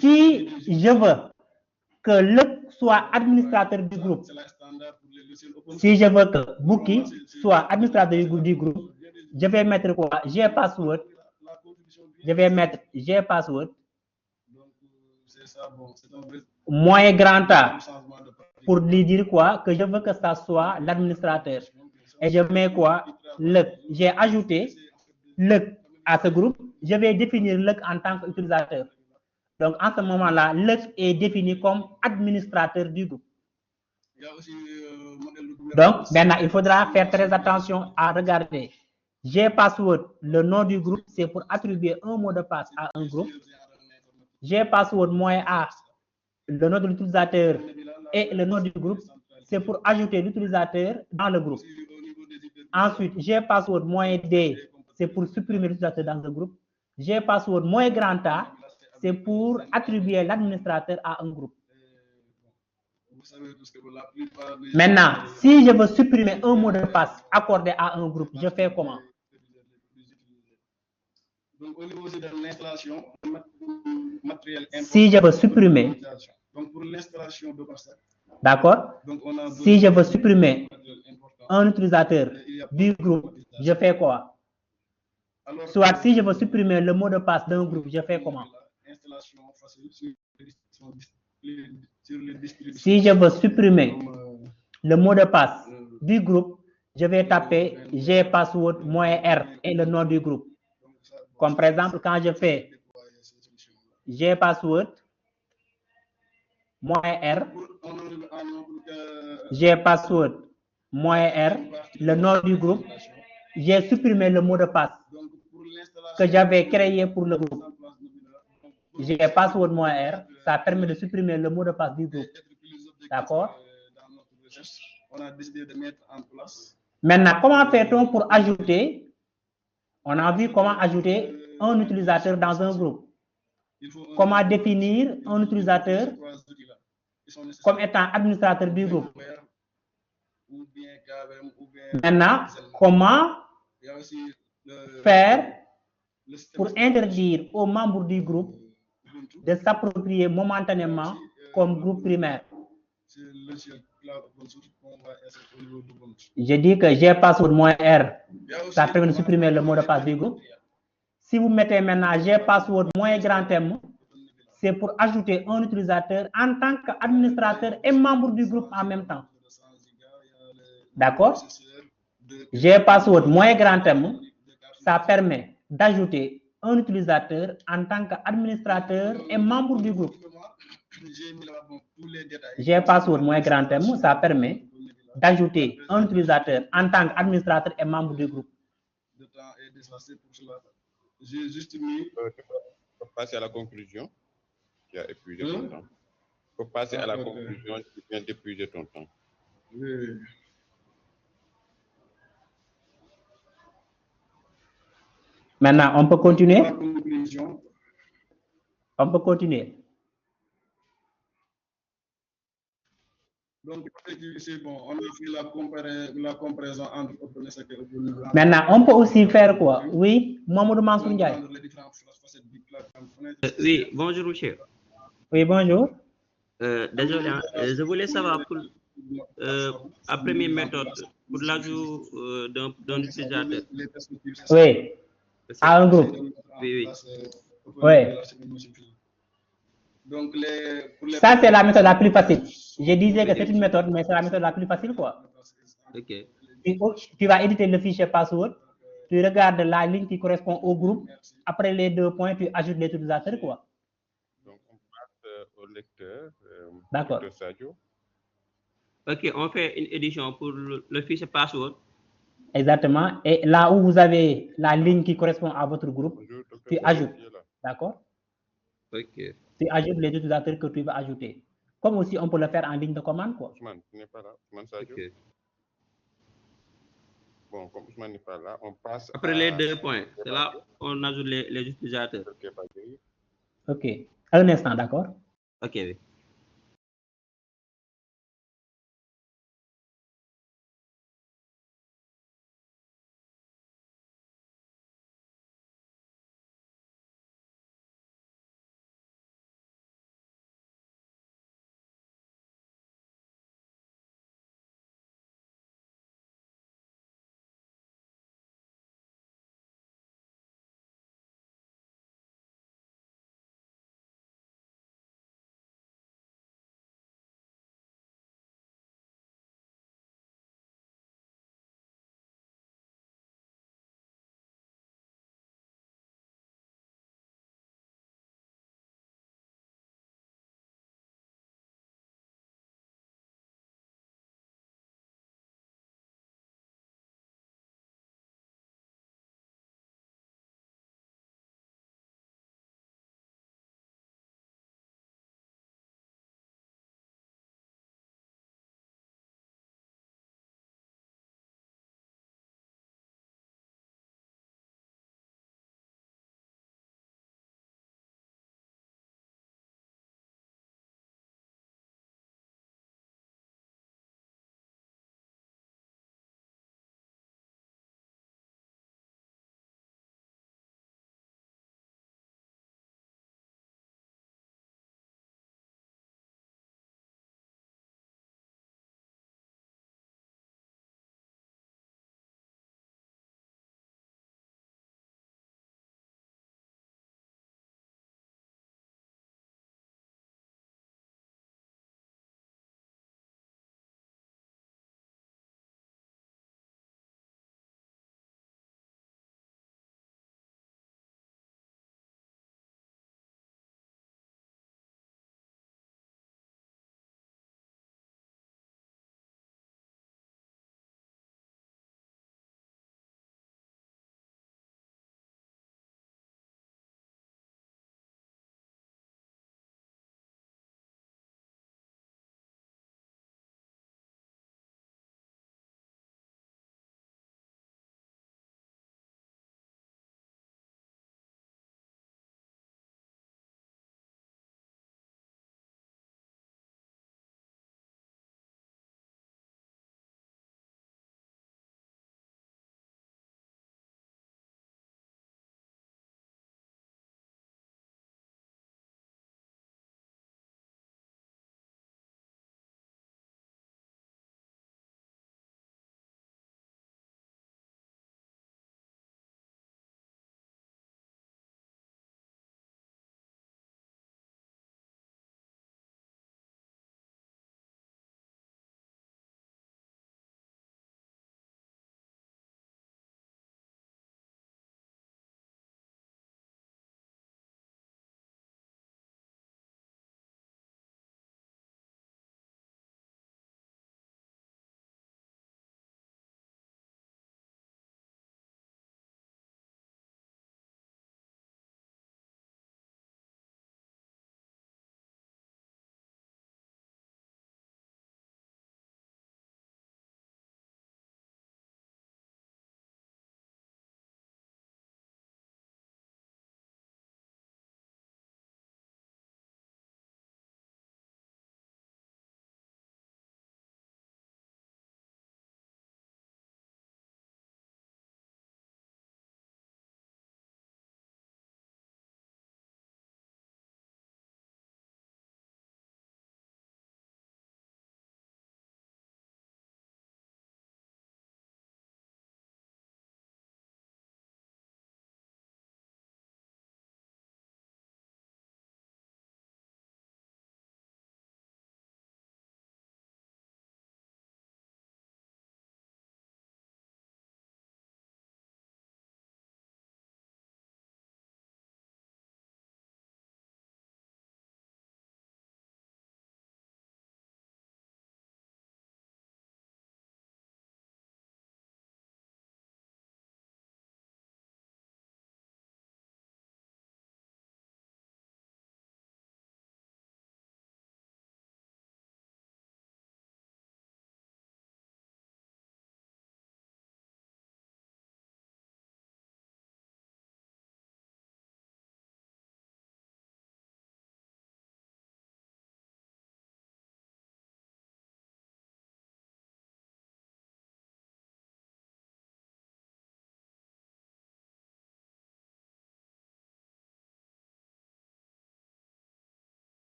si je veux que le soit administrateur du groupe, si je veux que Bookie soit administrateur du groupe, je vais mettre quoi? Gpassword. Je vais mettre Gpassword -A pour lui dire quoi? Que je veux que ça soit l'administrateur. Et je mets quoi? Le. J'ai ajouté le à ce groupe. Je vais définir le en tant qu'utilisateur. Donc, en ce moment-là, le est défini comme administrateur du groupe. Donc, maintenant, il faudra faire très attention à regarder. Gpassword, le nom du groupe, c'est pour attribuer un mot de passe à un groupe. Gpassword -a, le nom de l'utilisateur et le nom du groupe, c'est pour ajouter l'utilisateur dans le groupe. Ensuite, Gpassword -d, c'est pour supprimer l'utilisateur dans le groupe. Gpassword -A, c'est pour attribuer l'administrateur à un groupe. Maintenant, si je veux supprimer un mot de passe accordé à un groupe, je fais comment? Donc, au niveau de l'installation matériel, si je veux supprimer, donc pour l'installation de Master, d'accord? Si je veux supprimer un utilisateur du groupe, je fais quoi? Soit si je veux supprimer le mot de passe d'un groupe, je fais comment? Si je veux supprimer le mot de passe du groupe, je vais taper Gpassword -r et le nom du groupe. Comme par exemple, quand je fais Gpassword -r, Gpassword -r, le nom du groupe, j'ai supprimé le mot de passe que j'avais créé pour le groupe. Gpassword -r, ça permet de supprimer le mot de passe du groupe. D'accord? On a décidé de mettre en place. Maintenant, comment fait-on pour ajouter? On a vu comment ajouter un utilisateur dans un groupe. Comment définir un utilisateur comme étant administrateur du groupe. Maintenant, comment faire pour interdire aux membres du groupe de s'approprier momentanément comme groupe primaire. Je dis que Gpassword -r, ça permet de supprimer le mot de passe du groupe. Si vous mettez maintenant Gpassword -M, c'est pour ajouter un utilisateur en tant qu'administrateur et membre du groupe en même temps. D'accord? Gpassword -M, ça permet d'ajouter un utilisateur en tant qu'administrateur et membre du groupe. Gpassword -M, ça permet d'ajouter un utilisateur en tant qu'administrateur et membre du groupe. J'ai juste mis. Passer à la conclusion qui a épuisé le temps. faut passer à la D'accord, conclusion, tu viens d'épuiser ton temps. Oui. Maintenant, on peut continuer. La conclusion. On peut continuer. Donc, c'est bon, on a fait la comparaison entre OpenStack et OpenWrap. Maintenant, on peut aussi faire quoi? Oui, Mamadou Mansour Ndiaye. Oui, bonjour monsieur. Oui, bonjour. Désolé, hein, je voulais savoir pour la première méthode pour l'ajout d'un utilisateur. Oui, à un groupe. Oui, oui. Oui. Donc, Ça, c'est la méthode la plus facile. Je disais que c'est une méthode, mais c'est la méthode la plus facile, quoi. Ok. Tu vas éditer le fichier password, tu regardes la ligne qui correspond au groupe. Après les 2 points, tu ajoutes l'utilisateur, quoi. Donc, on passe au lecteur. D'accord. Dr. Sadio. Ok, on fait une édition pour le fichier password. Exactement. Et là où vous avez la ligne qui correspond à votre groupe, Bonjour, Dr. tu Sadio, ajoutes. qui est là? D'accord? Ok. Tu ajoutes les utilisateurs que tu vas ajouter. Comme aussi, on peut le faire en ligne de commande, quoi. Ousmane, tu n'es pas là. Ousmane Sadio. Ok. Bon, comme Ousmane n'est pas là, on passe Après les 2 points, c'est là on ajoute les utilisateurs. Ok. Un instant, d'accord? Ok, oui.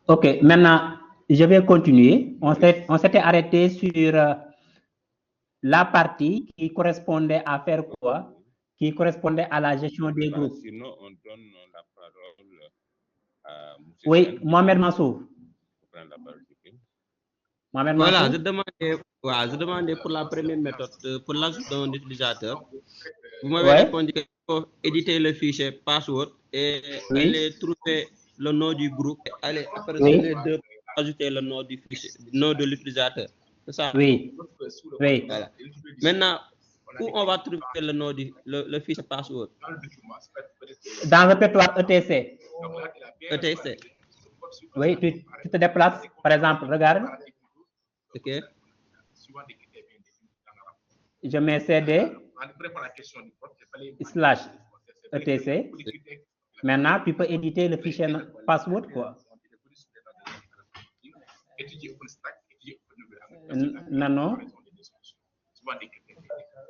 Ok, maintenant, je vais continuer. On s'était arrêté sur la partie qui correspondait à faire quoi? Qui correspondait à la gestion des groupes. Sinon, on donne la parole à M. Oui, Mohamed Mansour. Voilà, je demandais pour la première méthode, pour l'ajout d'un utilisateur. Vous m'avez répondu qu'il faut éditer le fichier password et aller trouver le nom du groupe et aller après les deux ajouter le nom du fichier, nom de l'utilisateur. C'est ça? Oui. Oui. Voilà. Maintenant, où on va trouver le nom du le fichier password? Dans le répertoire ETC. ETC. Oui, tu te déplaces, par exemple, regarde. Ok. Je mets CD / ETC. Maintenant, tu peux éditer le fichier password, quoi.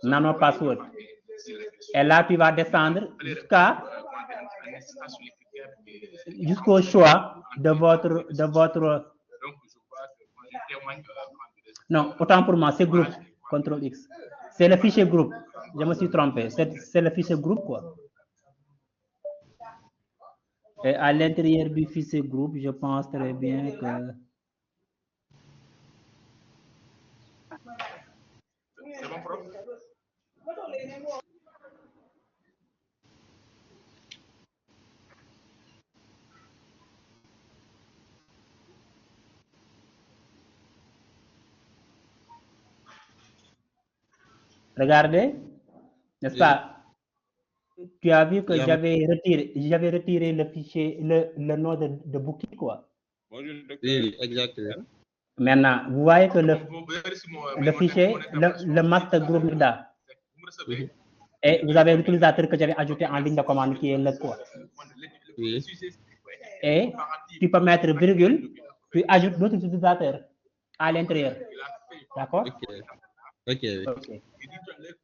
Nano password. Et là, tu vas descendre jusqu'au choix de votre. Non, autant pour moi, c'est groupe. CTRL X. C'est le fichier groupe. Je me suis trompé. C'est le fichier groupe, quoi. Et à l'intérieur du fichier groupe, je pense très bien que. C'est bon, prof? Regardez, n'est-ce pas? Tu as vu que j'avais retiré le fichier, le nom de booking, quoi. Oui, exactement. Maintenant, vous voyez que le fichier, le master group là. Et vous avez l'utilisateur que j'avais ajouté en ligne de commande qui est le quoi. Oui. Et tu peux mettre virgule, puis ajoute d'autres utilisateurs à l'intérieur. D'accord? Ok. Ok.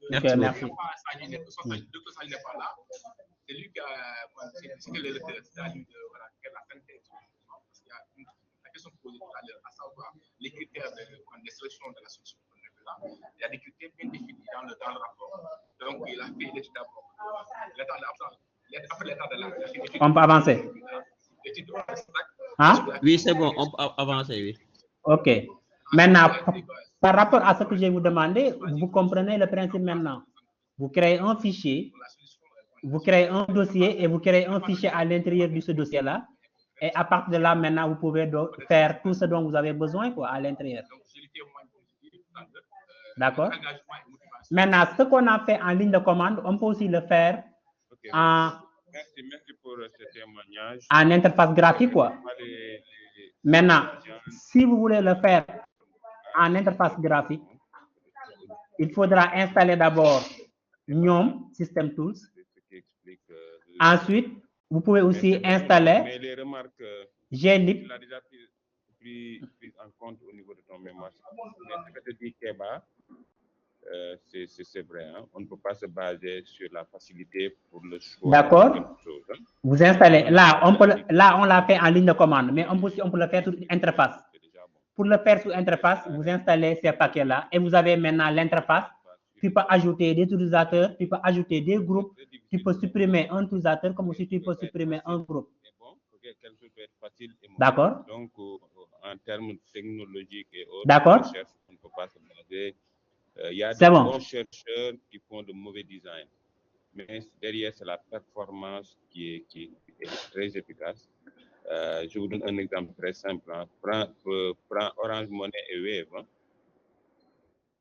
Merci. Merci. C'est lui qui a la question posée tout à l'heure, à savoir les critères de sélection de la solution. Il y a des critères bien définis dans le rapport. Donc, il a fait l'étude d'abord. Après l'état de l'art, on peut avancer. Hein? Oui, c'est bon, on peut avancer, oui. Ok. Maintenant, par rapport à ce que je vais vous demander, vous comprenez le principe maintenant. Vous créez un fichier, vous créez un dossier et vous créez un fichier à l'intérieur de ce dossier-là. Et à partir de là, maintenant, vous pouvez faire tout ce dont vous avez besoin, quoi, à l'intérieur. D'accord? Maintenant, ce qu'on a fait en ligne de commande, on peut aussi le faire Merci pour ce témoignage. En interface graphique, quoi. Maintenant, si vous voulez le faire en interface graphique, il faudra installer d'abord GNOME System Tools. Ensuite, vous pouvez aussi installer glib. Pris en compte au niveau de ton mémoire. Mais ce que te dit Keba, c'est vrai. Hein? On ne peut pas se baser sur la facilité pour le choix. D'accord. Vous installez. Là, on l'a fait en ligne de commande, mais on peut le faire sur interface. Pour le faire sur interface, vous installez ces paquets-là et vous avez maintenant l'interface. Tu peux ajouter des utilisateurs, tu peux ajouter des groupes, tu peux supprimer un utilisateur comme aussi tu peux supprimer un groupe. D'accord. Donc, en termes technologiques et autres, d'accord. On ne peut pas se baser. Il y a des bons chercheurs qui font de mauvais design, mais derrière, c'est la performance qui est très efficace. Je vous donne un exemple très simple. Hein. Prends Orange Money et Wave. Hein.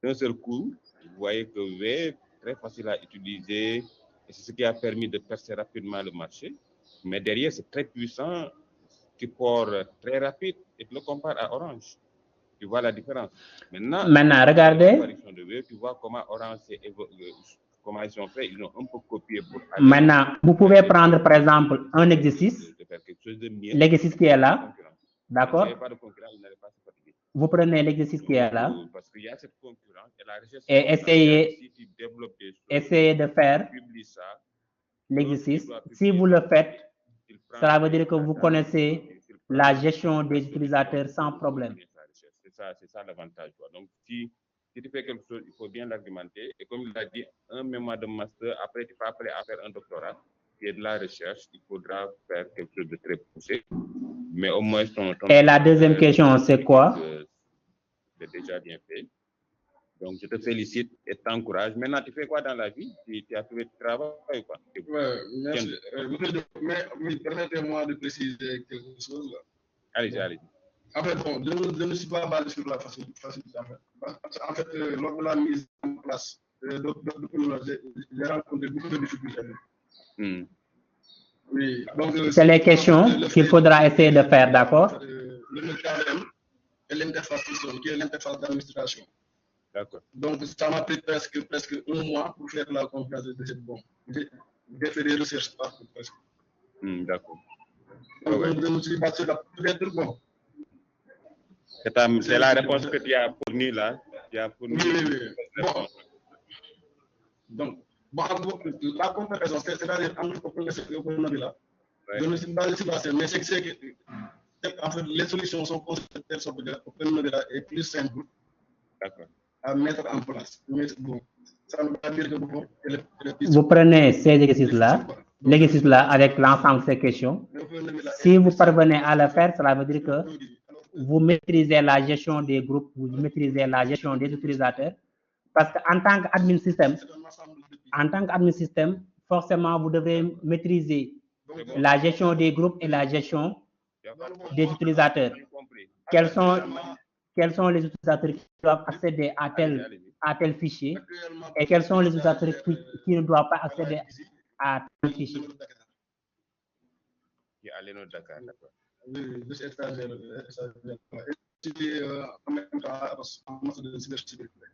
D'un seul coup, vous voyez que Wave, très facile à utiliser, et c'est ce qui a permis de percer rapidement le marché. Mais derrière, c'est très puissant, qui port très rapide, et tu le compares à Orange. Tu vois la différence. Maintenant regardez. De Wave, tu vois comment Orange comment ils ont fait. Ils ont un peu copié. Maintenant, vous pouvez prendre par exemple un exercice. L'exercice qui est là. D'accord. Vous prenez l'exercice qui est là. Parce qu'il y a cette concurrence et essayez de faire l'exercice. Si vous le faites, cela veut dire que vous connaissez la gestion des utilisateurs sans problème. C'est ça l'avantage. Donc, si tu fais quelque chose, il faut bien l'argumenter. Et comme il a dit, un mémoire de master, après, tu peux appeler à faire un doctorat, qui est de la recherche. Il faudra faire quelque chose de très poussé. Mais au moins, Et la deuxième question, c'est quoi? C'est déjà bien fait. Donc, je te félicite et t'encourage. Maintenant, tu fais quoi dans la vie? Tu as trouvé du travail ou quoi? Oui, merci. Mais permettez-moi de préciser quelque chose. Allez-y, allez-y. En fait, bon, je ne suis pas basé sur la facilité. En fait, lors de la mise en place j'ai rencontré beaucoup de difficultés. Oui, donc c'est les questions qu'il faudra essayer de faire, d'accord? Le KLM et l'interface qui est l'interface d'administration. D'accord. Donc, ça m'a pris presque un mois pour faire la conférence de cette bombe. J'ai fait des recherches partout presque. D'accord. Donc, je me suis basé là, peut-être bon. C'est la réponse que tu as fournie là. Oui. Bon. Donc, la comparaison, c'est-à-dire entre là. Je ne suis pas basé, mais c'est que en fait, les solutions sont conçues de telle sorte que OpenModela est plus simple à mettre en place. Mais bon, ça ne veut pas dire que vous prenez ces exercices-là avec l'ensemble de ces questions. Si vous parvenez à le faire, cela veut dire que vous maîtrisez la gestion des groupes, vous maîtrisez la gestion des utilisateurs. Parce qu'en tant qu'admin système, forcément, vous devez maîtriser la gestion des groupes et la gestion des utilisateurs. Quels sont les utilisateurs qui doivent accéder à tel fichier et quels sont les utilisateurs qui ne doivent pas accéder à tel fichier. Oui, en même temps de cybersécurité.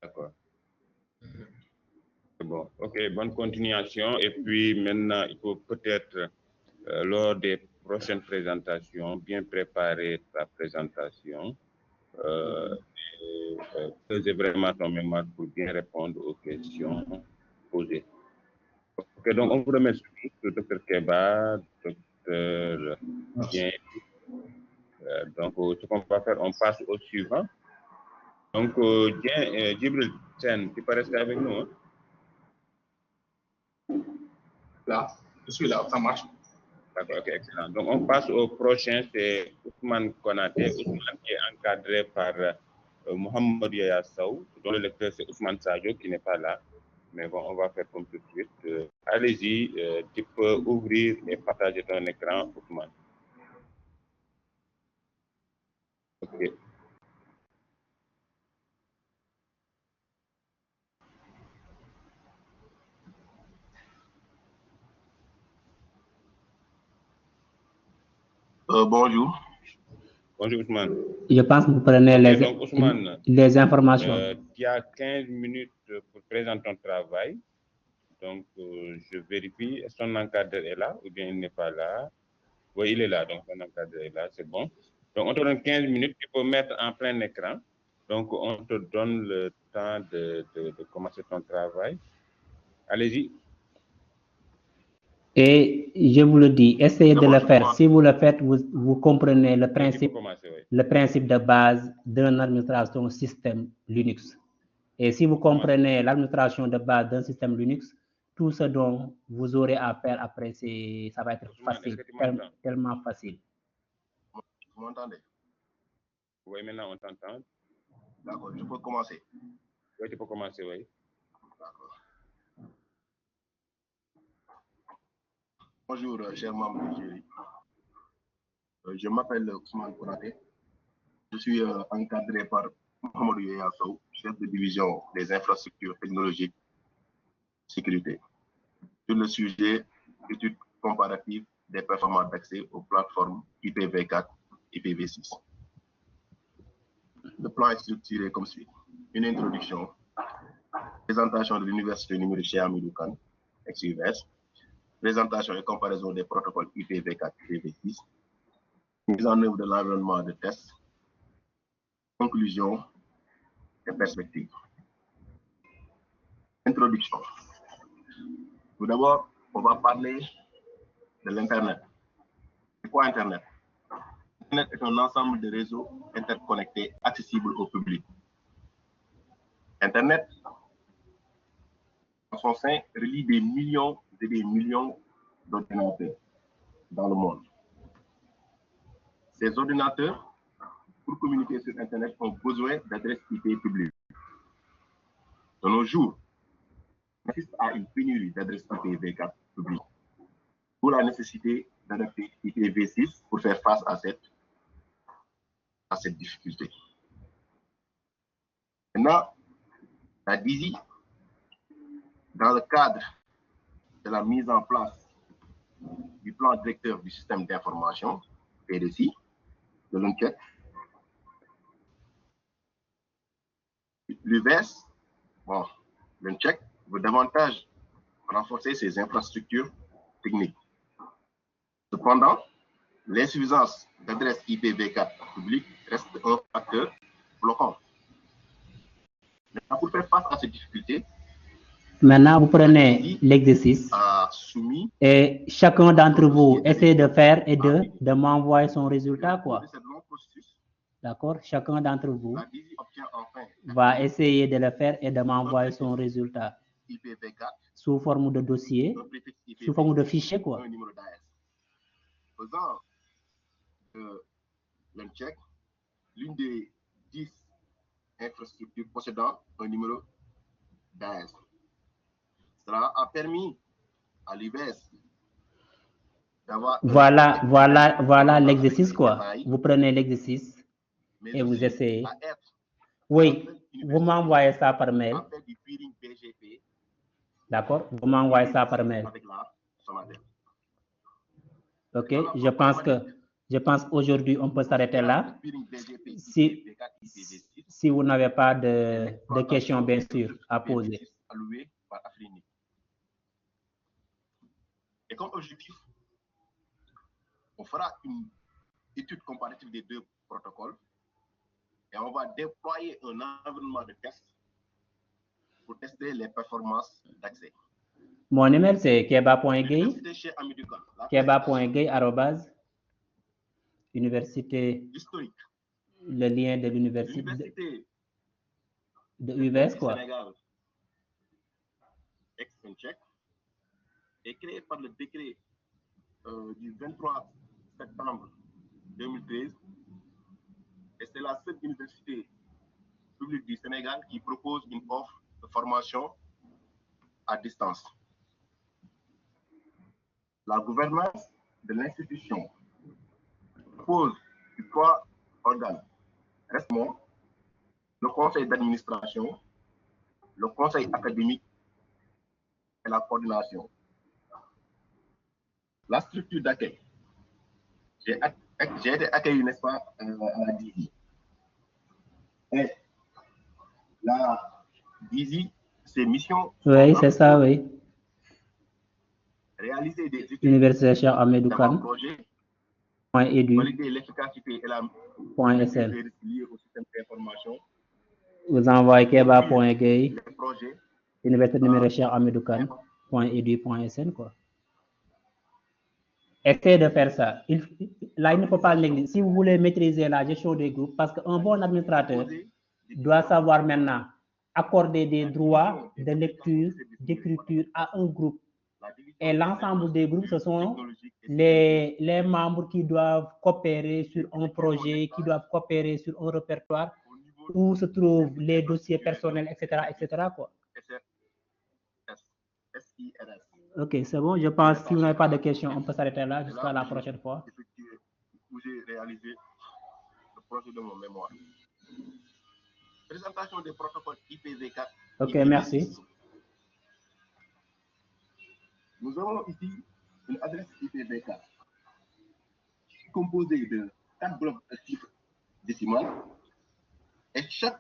D'accord. Bon, ok, bonne continuation. Et puis maintenant, il faut peut-être, lors des prochaines présentations, bien préparer ta présentation. Faisais vraiment ton mémoire pour bien répondre aux questions posées. Ok, donc on vous remercie tous, Dr Keba, Dr Bien. Donc, ce qu'on va faire, on passe au suivant. Donc, Djibril Sen, tu peux rester avec nous, hein? Là, je suis là, ça marche. D'accord, ok, excellent. Donc, on passe au prochain, c'est Ousmane Konaté. Ousmane qui est encadré par Mohamed Yaya Sow, dont le lecteur c'est Ousmane Sadio qui n'est pas là. Mais bon, on va faire comme tout de suite. Allez-y, tu peux ouvrir et partager ton écran, Ousmane. Ok. Bonjour. Bonjour Ousmane. Je pense que vous prenez donc, Ousmane, les informations. Tu as 15 minutes pour présenter ton travail. Donc, je vérifie, est-ce que ton encadreur est là ou bien il n'est pas là? Oui, il est là, donc ton encadreur est là, c'est bon. Donc, on te donne 15 minutes, tu peux mettre en plein écran. Donc, on te donne le temps de commencer ton travail. Allez-y. Et je vous le dis, essayez de le faire. Si vous le faites, vous comprenez le principe de base d'un administration système Linux. Et si vous comprenez l'administration de base d'un système Linux, tout ce dont vous aurez à faire après, ça va être facile, tellement facile. Vous m'entendez? Oui, maintenant on t'entend. D'accord, je peux commencer? Oui, tu peux commencer, oui. D'accord. Bonjour, chers membres du jury. Je m'appelle Ousmane Konaté. Je suis encadré par Mohamed Yaya Sow, chef de division des infrastructures technologiques sécurité, sur le sujet études comparatives des performances d'accès aux plateformes IPv4 et IPv6. Le plan est structuré comme suit. Une introduction, présentation de l'université numérique chez Hamidou Kane, ex-UVS, présentation et comparaison des protocoles IPv4 et IPv6, mise en œuvre de l'environnement de test, conclusion et perspective. Introduction. Tout d'abord, on va parler de l'Internet. C'est quoi Internet? Internet est un ensemble de réseaux interconnectés accessibles au public. Internet, en son sein, relie des millions et des millions d'ordinateurs dans le monde. Ces ordinateurs, pour communiquer sur Internet, ont besoin d'adresses IP publiques. De nos jours, on assiste à une pénurie d'adresses IPv4 publiques, pour la nécessité d'adapter IPv6 pour faire face à cette difficulté. Maintenant, la DISI, dans le cadre de la mise en place du plan directeur du système d'information, PDCI, de l'UNCHEC, l'UVS, bon, l'UNCHEC veut davantage renforcer ses infrastructures techniques. Cependant, l'insuffisance d'adresses IPv4 publiques reste un facteur bloquant. Maintenant, pour faire face à ces difficultés, maintenant vous prenez l'exercice et chacun d'entre vous essaie de faire et de m'envoyer son résultat, quoi. D'accord? Chacun d'entre vous va essayer de le faire et de m'envoyer son résultat sous forme de dossier, sous forme de fichier, quoi. Faisant de l'UNCHEC l'une des 10 infrastructures possédant un numéro d'AS. Cela a permis à l'UVS d'avoir... Voilà l'exercice, quoi. Vous prenez l'exercice et vous essayez. Oui, vous m'envoyez ça par mail. D'accord? Vous m'envoyez ça par mail. Ok, je pense qu'aujourd'hui, on peut s'arrêter là. Si vous n'avez pas de questions, bien sûr, à poser. Et comme objectif, on fera une étude comparative des deux protocoles et on va déployer un environnement de test pour tester les performances d'accès. Mon email, c'est keba.gay, keba.gay@université historique. Le lien de l'université de UVS, quoi. Sénégal, ex-UNCHEC, est créé par le décret du 23 septembre 2013 et c'est la seule université publique du Sénégal qui propose une offre de formation à distance. La gouvernance de l'institution propose 3 organes. Restement, le conseil d'administration, le conseil académique et la coordination. La structure d'accueil. J'ai été accueilli, n'est-ce pas, à la DISI. Et la DISI, ses missions... Oui, c'est ça, oui. Réaliser des études... Université Cheikh Ahmadou Kane. .edu. Valider l'efficacité et la... .sn. liées au système d'information. Vous envoyez keba.gay. Université numéro Cheikh Ahmadou Kane. .edu.sn, quoi. Essayez de faire ça. Là, il ne faut pas négliger. Si vous voulez maîtriser la gestion des groupes, parce qu'un bon administrateur doit savoir maintenant accorder des droits de lecture, d'écriture à un groupe. Et l'ensemble des groupes, ce sont les membres qui doivent coopérer sur un projet, qui doivent coopérer sur un répertoire où se trouvent les dossiers personnels, etc., etc., quoi. Ok, c'est bon. Je pense que si vous n'avez pas de questions, on peut s'arrêter là jusqu'à la prochaine fois. Où j'ai réalisé le projet de mon mémoire. Présentation des protocoles IPv4. Ok, merci. Nous avons ici une adresse IPv4 composée de 4 blocs de chiffres décimales et chaque